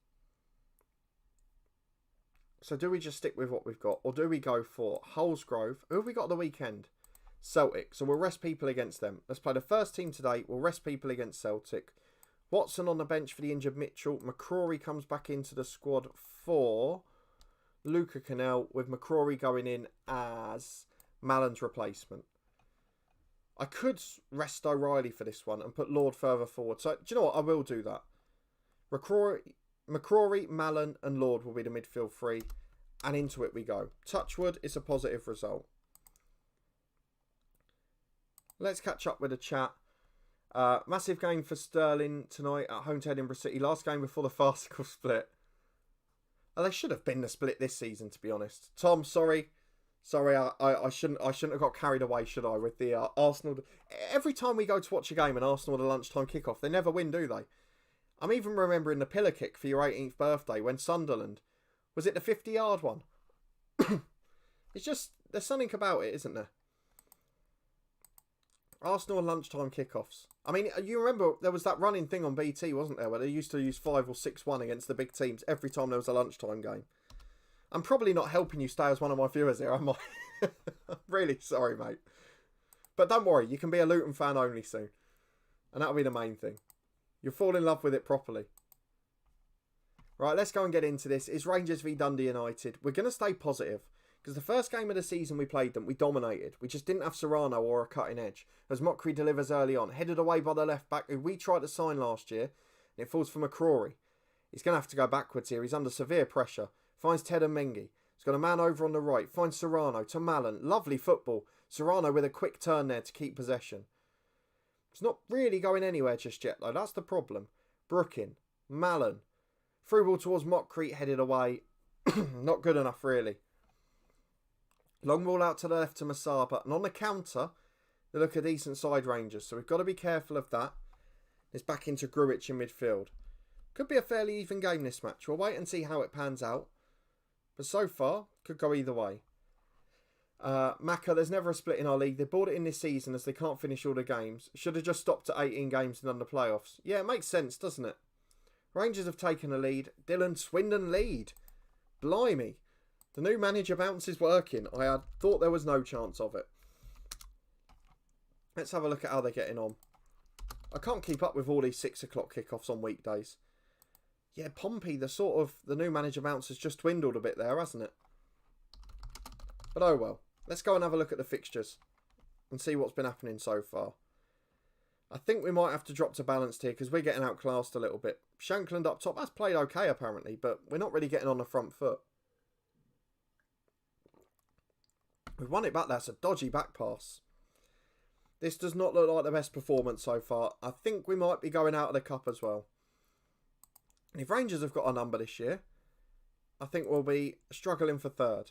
So do we just stick with what we've got? Or do we go for Holsgrove? Who have we got at the weekend? Celtic. So we'll rest people against them. Let's play the first team today. We'll rest people against Celtic. Watson on the bench for the injured Mitchell. McCrory comes back into the squad for Luca Cannell, with McCrory going in as Mallon's replacement. I could rest O'Reilly for this one and put Lorde further forward. So, do you know what? I will do that. McCrory, Mallon and Lorde will be the midfield 3. And into it we go. Touchwood is a positive result. Let's catch up with the chat. Massive game for Sterling tonight at home to Edinburgh City. Last game before the farcical split. They should have been the split this season, to be honest. Tom, sorry. Sorry, I shouldn't have got carried away, should I, with the Arsenal. Every time we go to watch a game and Arsenal at a lunchtime kickoff, they never win, do they? I'm even remembering the pillar kick for your 18th birthday when Sunderland, was it the 50-yard one? It's just, there's something about it, isn't there? Arsenal lunchtime kickoffs. I mean, you remember there was that running thing on BT, wasn't there, where they used to use 5 or 6-1 against the big teams every time there was a lunchtime game. I'm probably not helping you stay as one of my viewers here, am I? I'm really sorry, mate. But don't worry, you can be a Luton fan only soon. And that'll be the main thing. You'll fall in love with it properly. Right, let's go and get into this. It's Rangers v Dundee United. We're going to stay positive. Because the first game of the season we played them, we dominated. We just didn't have Serrano or a cutting edge. As Mockery delivers early on, headed away by the left back, who we tried to sign last year. And it falls for McCrory. He's going to have to go backwards here. He's under severe pressure. Finds Ted and Mengi. He's got a man over on the right. Finds Serrano to Mallon. Lovely football. Serrano with a quick turn there to keep possession. It's not really going anywhere just yet, though. That's the problem. Brookin. Mallon. Through ball towards Mockery, headed away. Not good enough, really. Long ball out to the left to Masaba. And on the counter, they look a decent side Rangers. So we've got to be careful of that. It's back into Grujic in midfield. Could be a fairly even game, this match. We'll wait and see how it pans out. But so far, could go either way. Macca, there's never a split in our league. They bought it in this season as they can't finish all the games. Should have just stopped at 18 games and done the playoffs. Yeah, it makes sense, doesn't it? Rangers have taken a lead. Dylan Swindon lead. Blimey. The new manager bounce is working. I had thought there was no chance of it. Let's have a look at how they're getting on. I can't keep up with all these 6 o'clock kickoffs on weekdays. Yeah, Pompey, the new manager bounce has just dwindled a bit there, hasn't it? But oh well. Let's go and have a look at the fixtures and see what's been happening so far. I think we might have to drop to balanced here because we're getting outclassed a little bit. Shankland up top, that's played okay apparently, but we're not really getting on the front foot. We've won it back. That's a dodgy back pass. This does not look like the best performance so far. I think we might be going out of the cup as well. If Rangers have got a number this year, I think we'll be struggling for third.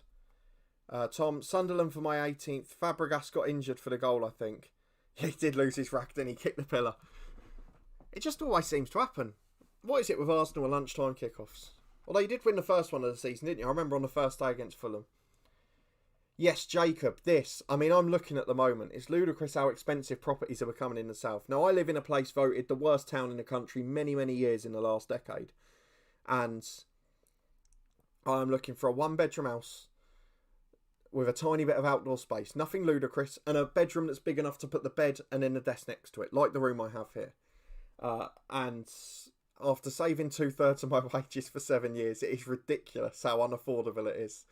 Tom, Sunderland for my 18th. Fabregas got injured for the goal, I think. He did lose his rack, then he kicked the pillar. It just always seems to happen. What is it with Arsenal at lunchtime kickoffs? Although you did win the first one of the season, didn't you? I remember on the first day against Fulham. Yes, Jacob, I'm looking at the moment. It's ludicrous how expensive properties are becoming in the south. Now, I live in a place voted the worst town in the country many, many years in the last decade. And I'm looking for a 1-bedroom house with a tiny bit of outdoor space. Nothing ludicrous. And a bedroom that's big enough to put the bed and then the desk next to it, like the room I have here. And after saving 2/3 of my wages for 7 years, it is ridiculous how unaffordable it is.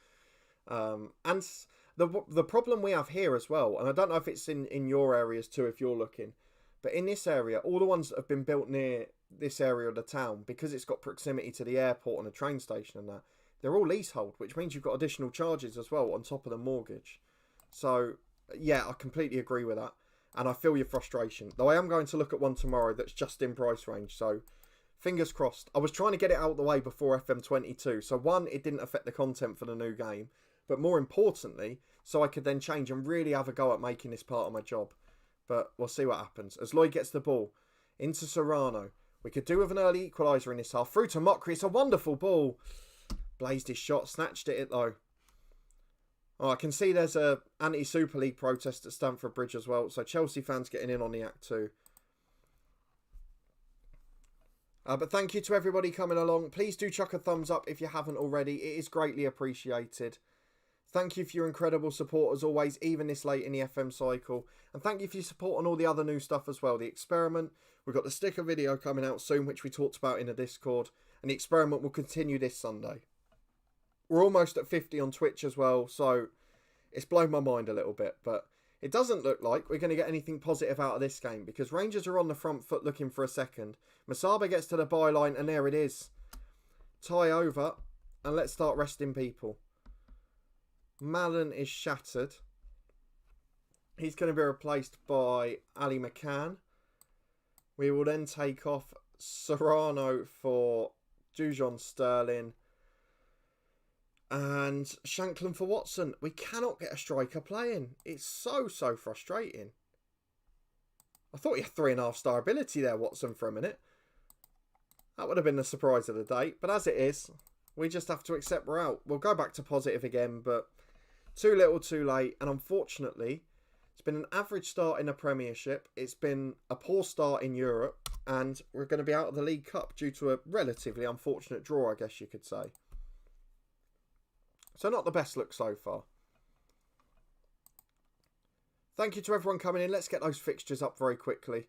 And the problem we have here as well, and I don't know if it's in your areas too if you're looking, but in this area, all the ones that have been built near this area of the town, because it's got proximity to the airport and a train station and that, they're all leasehold, which means you've got additional charges as well on top of the mortgage. So, yeah, I completely agree with that. And I feel your frustration. Though I am going to look at one tomorrow that's just in price range. So, fingers crossed. I was trying to get it out of the way before FM22. So, one, it didn't affect the content for the new game. But more importantly, so I could then change and really have a go at making this part of my job. But we'll see what happens. As Lloyd gets the ball into Serrano. We could do with an early equaliser in this half. Through to Mockery. It's a wonderful ball. Blazed his shot. Snatched it though. Oh, I can see there's a anti-Super League protest at Stamford Bridge as well. So Chelsea fans getting in on the act too. But thank you to everybody coming along. Please do chuck a thumbs up if you haven't already. It is greatly appreciated. Thank you for your incredible support as always, even this late in the FM cycle. And thank you for your support on all the other new stuff as well. The experiment, we've got the sticker video coming out soon, which we talked about in the Discord. And the experiment will continue this Sunday. We're almost at 50 on Twitch as well, so it's blown my mind a little bit. But it doesn't look like we're going to get anything positive out of this game, because Rangers are on the front foot looking for a second. Masaba gets to the byline, and there it is. Tie over, and let's start resting people. Mallon is shattered. He's going to be replaced by Ali McCann. We will then take off Serrano for Dujon Sterling. And Shanklin for Watson. We cannot get a striker playing. It's so frustrating. I thought he had 3.5-star ability there, Watson, for a minute. That would have been the surprise of the day. But as it is, we just have to accept we're out. We'll go back to positive again, but too little too late. And unfortunately, it's been an average start in the Premiership. It's been a poor start in Europe. And we're going to be out of the League Cup due to a relatively unfortunate draw, I guess you could say. So not the best look so far. Thank you to everyone coming in. Let's get those fixtures up very quickly.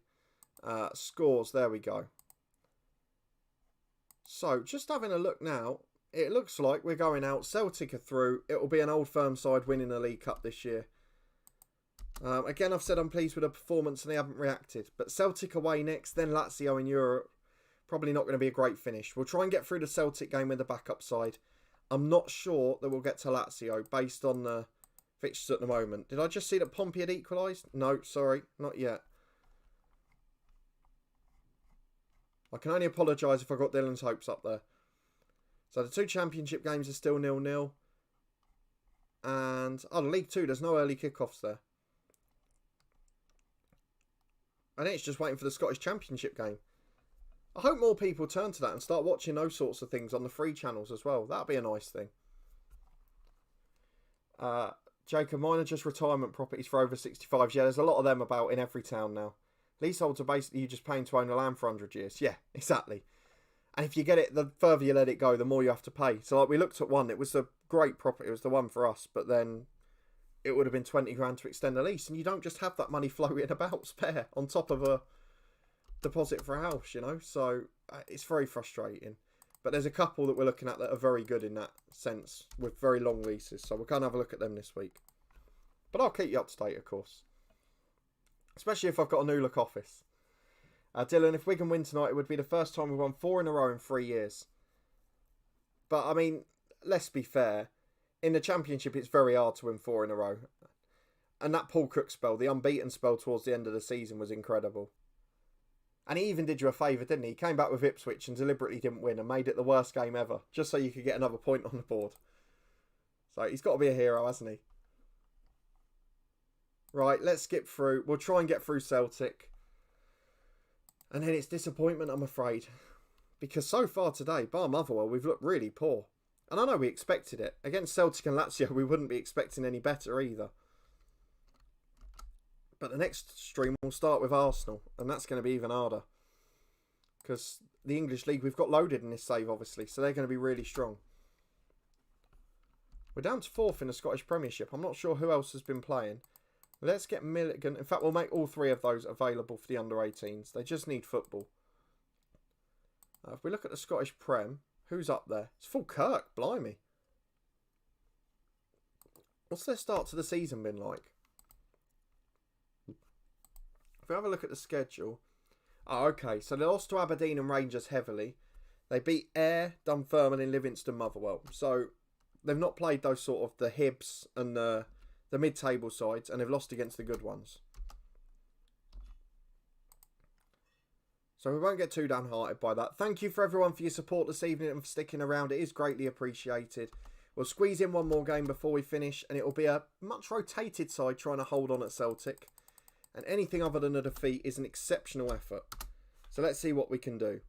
Scores, there we go. So, just having a look now. It looks like we're going out. Celtic are through. It will be an old firm side winning the League Cup this year. Again, I've said I'm pleased with the performance and they haven't reacted. But Celtic away next, then Lazio in Europe. Probably not going to be a great finish. We'll try and get through the Celtic game with the backup side. I'm not sure that we'll get to Lazio based on the fixtures at the moment. Did I just see that Pompey had equalised? No, sorry, not yet. I can only apologise if I got Dylan's hopes up there. So the two championship games are still 0-0. And, the League 2, there's no early kickoffs there. I think it's just waiting for the Scottish Championship game. I hope more people turn to that and start watching those sorts of things on the free channels as well. That'd be a nice thing. Jacob, mine are just retirement properties for over 65s. Yeah, there's a lot of them about in every town now. Leaseholds are basically you just paying to own the land for 100 years. Yeah, exactly. And if you get it, the further you let it go, the more you have to pay. So like we looked at one, it was a great property. It was the one for us. But then it would have been 20 grand to extend the lease. And you don't just have that money floating about spare on top of a deposit for a house, you know. So it's very frustrating. But there's a couple that we're looking at that are very good in that sense with very long leases. So we're going to have a look at them this week. But I'll keep you up to date, of course. Especially if I've got a new look office. Dylan, if Wigan win tonight, it would be the first time we've won 4 in a row in 3 years. But, I mean, let's be fair. In the Championship, it's very hard to win 4 in a row. And that Paul Cook spell, the unbeaten spell towards the end of the season, was incredible. And he even did you a favour, didn't he? He came back with Ipswich and deliberately didn't win and made it the worst game ever. Just so you could get another point on the board. So he's got to be a hero, hasn't he? Right, let's skip through. We'll try and get through Celtic. And then it's disappointment, I'm afraid. Because so far today, bar Motherwell, we've looked really poor. And I know we expected it. Against Celtic and Lazio, we wouldn't be expecting any better either. But the next stream will start with Arsenal. And that's going to be even harder. Because the English League, we've got loaded in this save, obviously. So they're going to be really strong. We're down to 4th in the Scottish Premiership. I'm not sure who else has been playing. Let's get Milligan. In fact, we'll make all 3 of those available for the under-18s. They just need football. If we look at the Scottish Prem, who's up there? It's Falkirk, blimey. What's their start to the season been like? If we have a look at the schedule. Oh, okay, so they lost to Aberdeen and Rangers heavily. They beat Ayr, Dunfermline and Livingston, Motherwell. So they've not played those sort of the Hibs and the mid-table sides, and they've lost against the good ones. So we won't get too downhearted by that. Thank you for everyone for your support this evening and for sticking around. It is greatly appreciated. We'll squeeze in one more game before we finish, and it will be a much rotated side trying to hold on at Celtic. And anything other than a defeat is an exceptional effort. So let's see what we can do.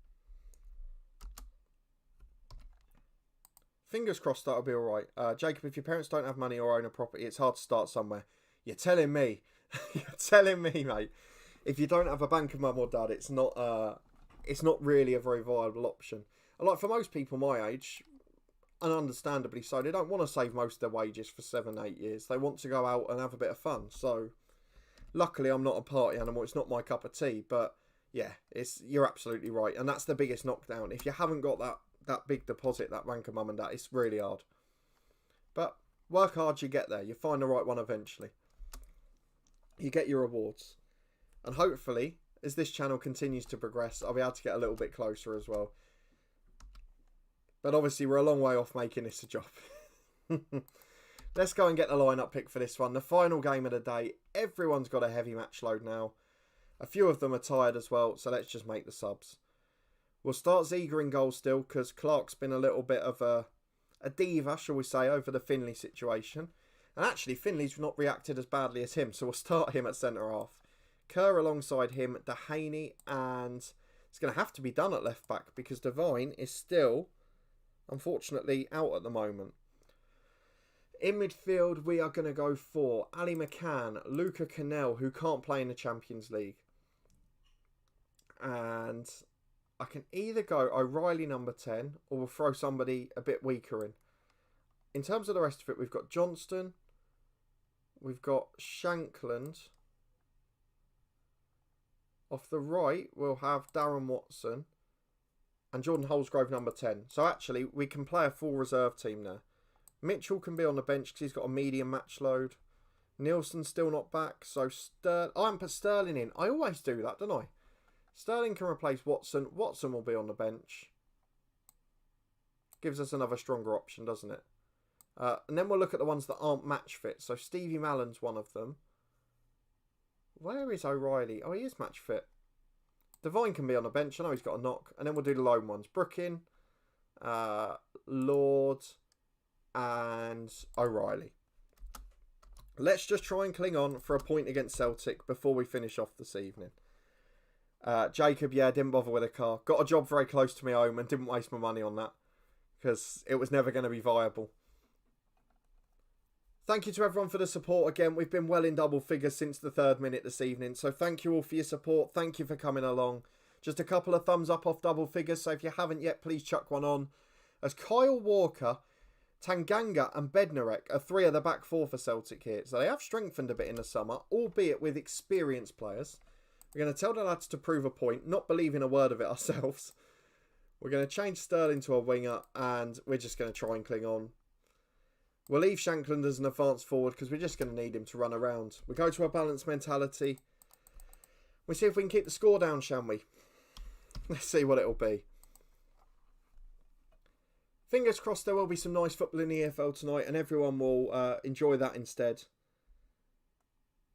Fingers crossed that'll be alright. Jacob, if your parents don't have money or own a property, it's hard to start somewhere. You're telling me. You're telling me, mate. If you don't have a bank of mum or dad, it's not really a very viable option. And like for most people my age, and understandably so, they don't want to save most of their wages for 7-8 years. They want to go out and have a bit of fun. So luckily I'm not a party animal. It's not my cup of tea. But yeah, you're absolutely right. And that's the biggest knockdown. If you haven't got that big deposit, that bank of mum and dad, it's really hard. But work hard, you get there. You find the right one eventually. You get your rewards. And hopefully, as this channel continues to progress, I'll be able to get a little bit closer as well. But obviously, we're a long way off making this a job. Let's go and get the lineup pick for this one. The final game of the day. Everyone's got a heavy match load now. A few of them are tired as well, so let's just make the subs. We'll start Ziege in goal still, because Clark's been a little bit of a diva, shall we say, over the Finlay situation. And actually, Finlay's not reacted as badly as him, so we'll start him at centre-half. Kerr alongside him, Dehaney, and it's going to have to be done at left back because Devine is still, unfortunately, out at the moment. In midfield, we are going to go for Ali McCann, Luca Cannell, who can't play in the Champions League. And I can either go O'Reilly number 10 or we'll throw somebody a bit weaker in. In terms of the rest of it, we've got Johnston, we've got Shankland. Off the right, we'll have Darren Watson and Jordan Holsgrove number 10. So actually, we can play a full reserve team there. Mitchell can be on the bench because he's got a medium match load. Nielsen's still not back. So I haven't put Sterling in. I always do that, don't I? Sterling can replace Watson. Watson will be on the bench. Gives us another stronger option, doesn't it? And then we'll look at the ones that aren't match fit. So Stevie Mallon's one of them. Where is O'Reilly? Oh, he is match fit. Devine can be on the bench. I know he's got a knock. And then we'll do the loan ones. Brookin, Lorde, and O'Reilly. Let's just try and cling on for a point against Celtic before we finish off this evening. Jacob, yeah, didn't bother with a car. Got a job very close to my home and didn't waste my money on that because it was never going to be viable. Thank you to everyone for the support again. We've been well in double figures since the 3rd minute this evening. So thank you all for your support. Thank you for coming along. Just a couple of thumbs up off double figures. So if you haven't yet, please chuck one on. As Kyle Walker, Tanganga and Bednarek are 3 of the back 4 for Celtic here. So they have strengthened a bit in the summer, albeit with experienced players. We're going to tell the lads to prove a point, not believing a word of it ourselves. We're going to change Sterling to a winger and we're just going to try and cling on. We'll leave Shankland as an advanced forward because we're just going to need him to run around. We go to a balanced mentality. We'll see if we can keep the score down, shall we? Let's see what it'll be. Fingers crossed there will be some nice football in the EFL tonight and everyone will enjoy that instead.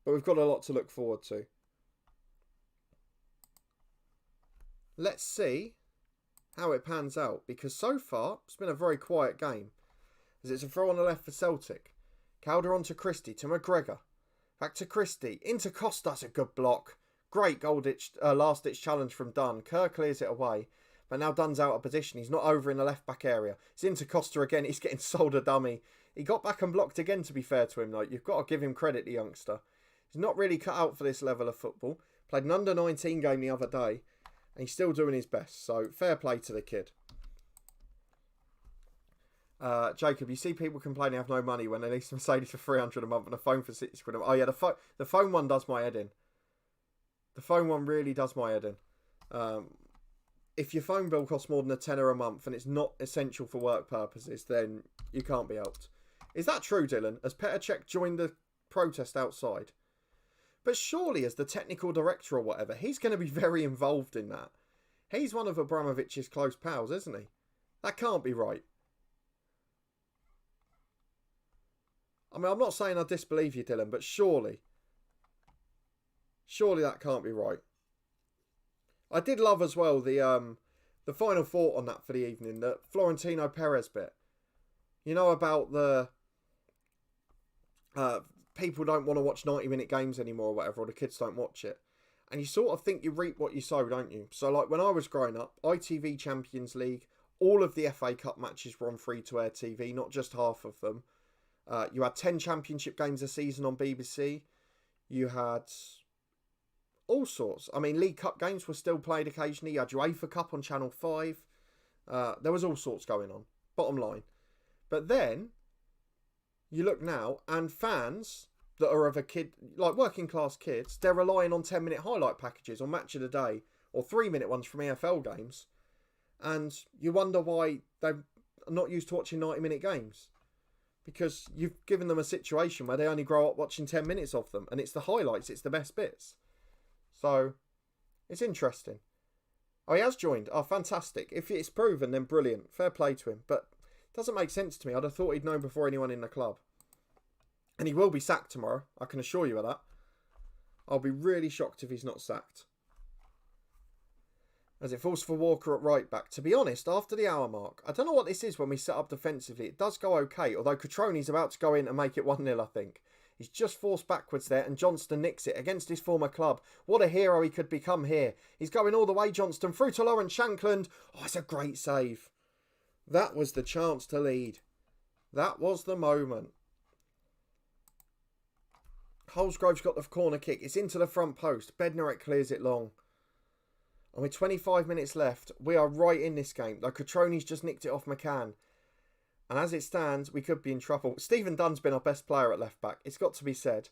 But we've got a lot to look forward to. Let's see how it pans out because so far it's been a very quiet game. As it's a throw on the left for Celtic. Calder on to Christie, to McGregor. Back to Christie, into Costa's a good block. Great last-ditch challenge from Dunn. Kerr clears it away. But now Dunn's out of position. He's not over in the left-back area. It's into Costa again. He's getting sold a dummy. He got back and blocked again, to be fair to him, though. You've got to give him credit, the youngster. He's not really cut out for this level of football. Played an under-19 game the other day. And he's still doing his best. So, fair play to the kid. Jacob, you see people complaining they have no money when they lease a Mercedes for 300 a month and a phone for 60 quid a month. Oh yeah, the phone one does my head in. The phone one really does my head in. If your phone bill costs more than a tenner a month and it's not essential for work purposes, then you can't be helped. Is that true, Dylan? Has Petr Cech joined the protest outside? But surely as the technical director or whatever, he's going to be very involved in that. He's one of Abramovich's close pals, isn't he? That can't be right. I mean, I'm not saying I disbelieve you, Dylan, but surely that can't be right. I did love as well the final thought on that for the evening, the Florentino Perez bit. You know about the people don't want to watch 90-minute games anymore or whatever, or the kids don't watch it. And you sort of think you reap what you sow, don't you? So like when I was growing up, ITV Champions League, all of the FA Cup matches were on free-to-air TV, not just half of them. You had 10 championship games a season on BBC. You had all sorts. I mean, League Cup games were still played occasionally. You had Uefa Cup on Channel 5. There was all sorts going on, bottom line. But then, you look now, and fans that are of a kid, like working class kids, they're relying on 10-minute highlight packages on Match of the Day, or 3-minute ones from EFL games. And you wonder why they're not used to watching 90-minute games. Because you've given them a situation where they only grow up watching 10 minutes of them. And it's the highlights, it's the best bits. So, it's interesting. Oh, he has joined. Oh, fantastic. If it's proven, then brilliant. Fair play to him. But it doesn't make sense to me. I'd have thought he'd known before anyone in the club. And he will be sacked tomorrow. I can assure you of that. I'll be really shocked if he's not sacked. As it falls for Walker at right back. To be honest, after the hour mark, I don't know what this is when we set up defensively. It does go okay, although Cutroni's about to go in and make it 1-0, I think. He's just forced backwards there, and Johnston nicks it against his former club. What a hero he could become here. He's going all the way, Johnston, through to Lawrence Shankland. Oh, it's a great save. That was the chance to lead. That was the moment. Holsgrove's got the corner kick. It's into the front post. Bednarek clears it long. And with 25 minutes left, we are right in this game. Like Cutroni's just nicked it off McCann. And as it stands, we could be in trouble. Stephen Dunn's been our best player at left back. It's got to be said.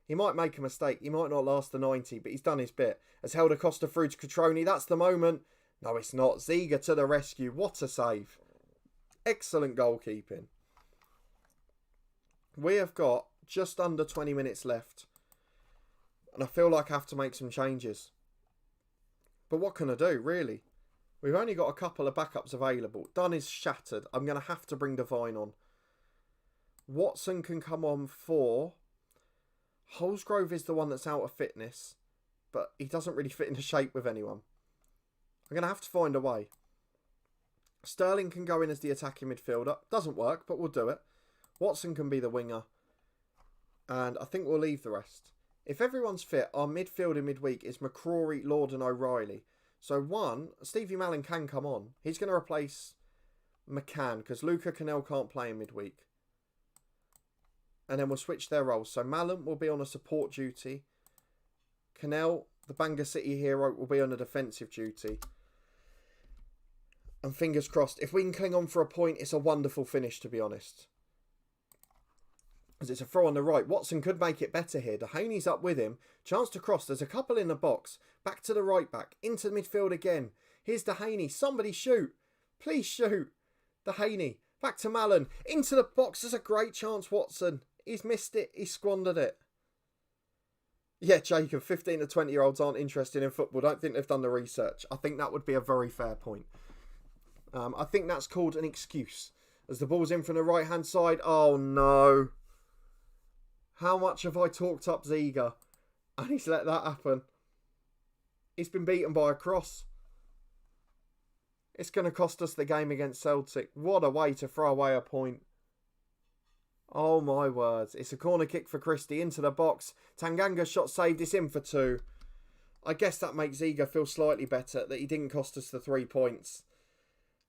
He might make a mistake. He might not last the 90, but he's done his bit. Has held Acosta through to Cutroni. That's the moment. No, it's not. Ziga to the rescue. What a save. Excellent goalkeeping. We have got just under 20 minutes left. And I feel like I have to make some changes. But what can I do, really? We've only got a couple of backups available. Dunn is shattered. I'm going to have to bring Devine on. Watson can come on for. Holsgrove is the one that's out of fitness. But he doesn't really fit into shape with anyone. I'm going to have to find a way. Sterling can go in as the attacking midfielder. Doesn't work, but we'll do it. Watson can be the winger. And I think we'll leave the rest. If everyone's fit, our midfield in midweek is McCrory, Lorde and O'Reilly. So Stevie Malin can come on. He's going to replace McCann because Luca Cannell can't play in midweek. And then we'll switch their roles. So Malin will be on a support duty. Cannell, the Bangor City hero, will be on a defensive duty. And fingers crossed, if we can cling on for a point, it's a wonderful finish, to be honest. As it's a throw on the right. Watson could make it better here. Dehaney's up with him. Chance to cross. There's a couple in the box. Back to the right back. Into the midfield again. Here's Dehaney. Somebody shoot. Please shoot. Dehaney. Back to Malin. Into the box. There's a great chance, Watson. He's missed it. He squandered it. Yeah, Jacob, 15 to 20-year-olds aren't interested in football. Don't think they've done the research. I think that would be a very fair point. I think that's called an excuse. As the ball's in from the right-hand side. Oh, no. How much have I talked up Ziga? And he's let that happen. He's been beaten by a cross. It's going to cost us the game against Celtic. What a way to throw away a point. Oh my words. It's a corner kick for Christie into the box. Tanganga's shot saved. It's in for 2. I guess that makes Ziga feel slightly better that he didn't cost us the 3 points.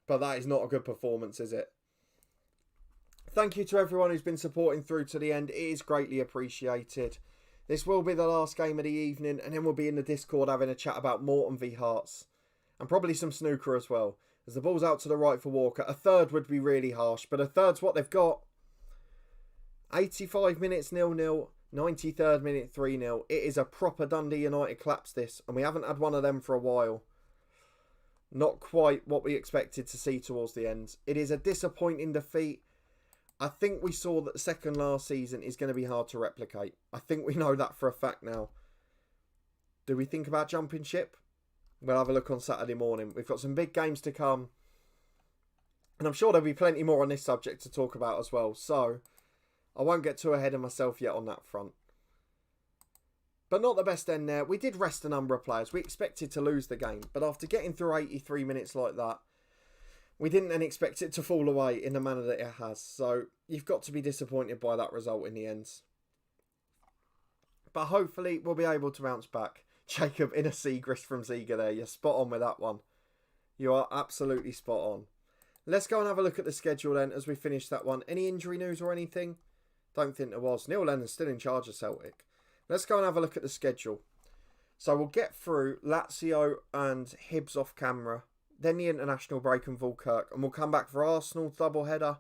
But that is not a good performance, is it? Thank you to everyone who's been supporting through to the end. It is greatly appreciated. This will be the last game of the evening, and then we'll be in the Discord having a chat about Morton v Hearts. And probably some snooker as well. As the ball's out to the right for Walker. A third would be really harsh, but a third's what they've got. 85 minutes 0-0. 93rd minute 3-0. It is a proper Dundee United collapse this, and we haven't had one of them for a while. Not quite what we expected to see towards the end. It is a disappointing defeat. I think we saw that the second last season is going to be hard to replicate. I think we know that for a fact now. Do we think about jumping ship? We'll have a look on Saturday morning. We've got some big games to come. And I'm sure there'll be plenty more on this subject to talk about as well. So, I won't get too ahead of myself yet on that front. But not the best end there. We did rest a number of players. We expected to lose the game. But after getting through 83 minutes like that, we didn't then expect it to fall away in the manner that it has. So you've got to be disappointed by that result in the end. But hopefully we'll be able to bounce back. Jacob, in a Seagrist from Ziga there. You're spot on with that one. You are absolutely spot on. Let's go and have a look at the schedule then as we finish that one. Any injury news or anything? Don't think there was. Neil Lennon's still in charge of Celtic. Let's go and have a look at the schedule. So we'll get through Lazio and Hibs off camera. Then the international break and Falkirk. And we'll come back for Arsenal's doubleheader.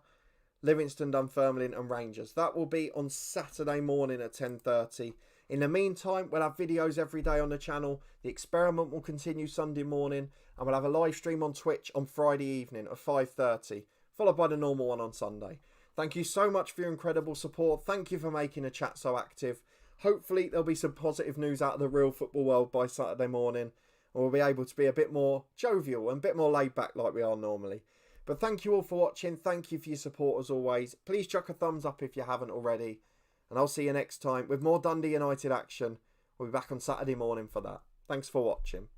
Livingston, Dunfermline and Rangers. That will be on Saturday morning at 10:30. In the meantime, we'll have videos every day on the channel. The experiment will continue Sunday morning. And we'll have a live stream on Twitch on Friday evening at 5:30. Followed by the normal one on Sunday. Thank you so much for your incredible support. Thank you for making the chat so active. Hopefully there'll be some positive news out of the real football world by Saturday morning. And we'll be able to be a bit more jovial and a bit more laid back like we are normally. But thank you all for watching. Thank you for your support as always. Please chuck a thumbs up if you haven't already. And I'll see you next time with more Dundee United action. We'll be back on Saturday morning for that. Thanks for watching.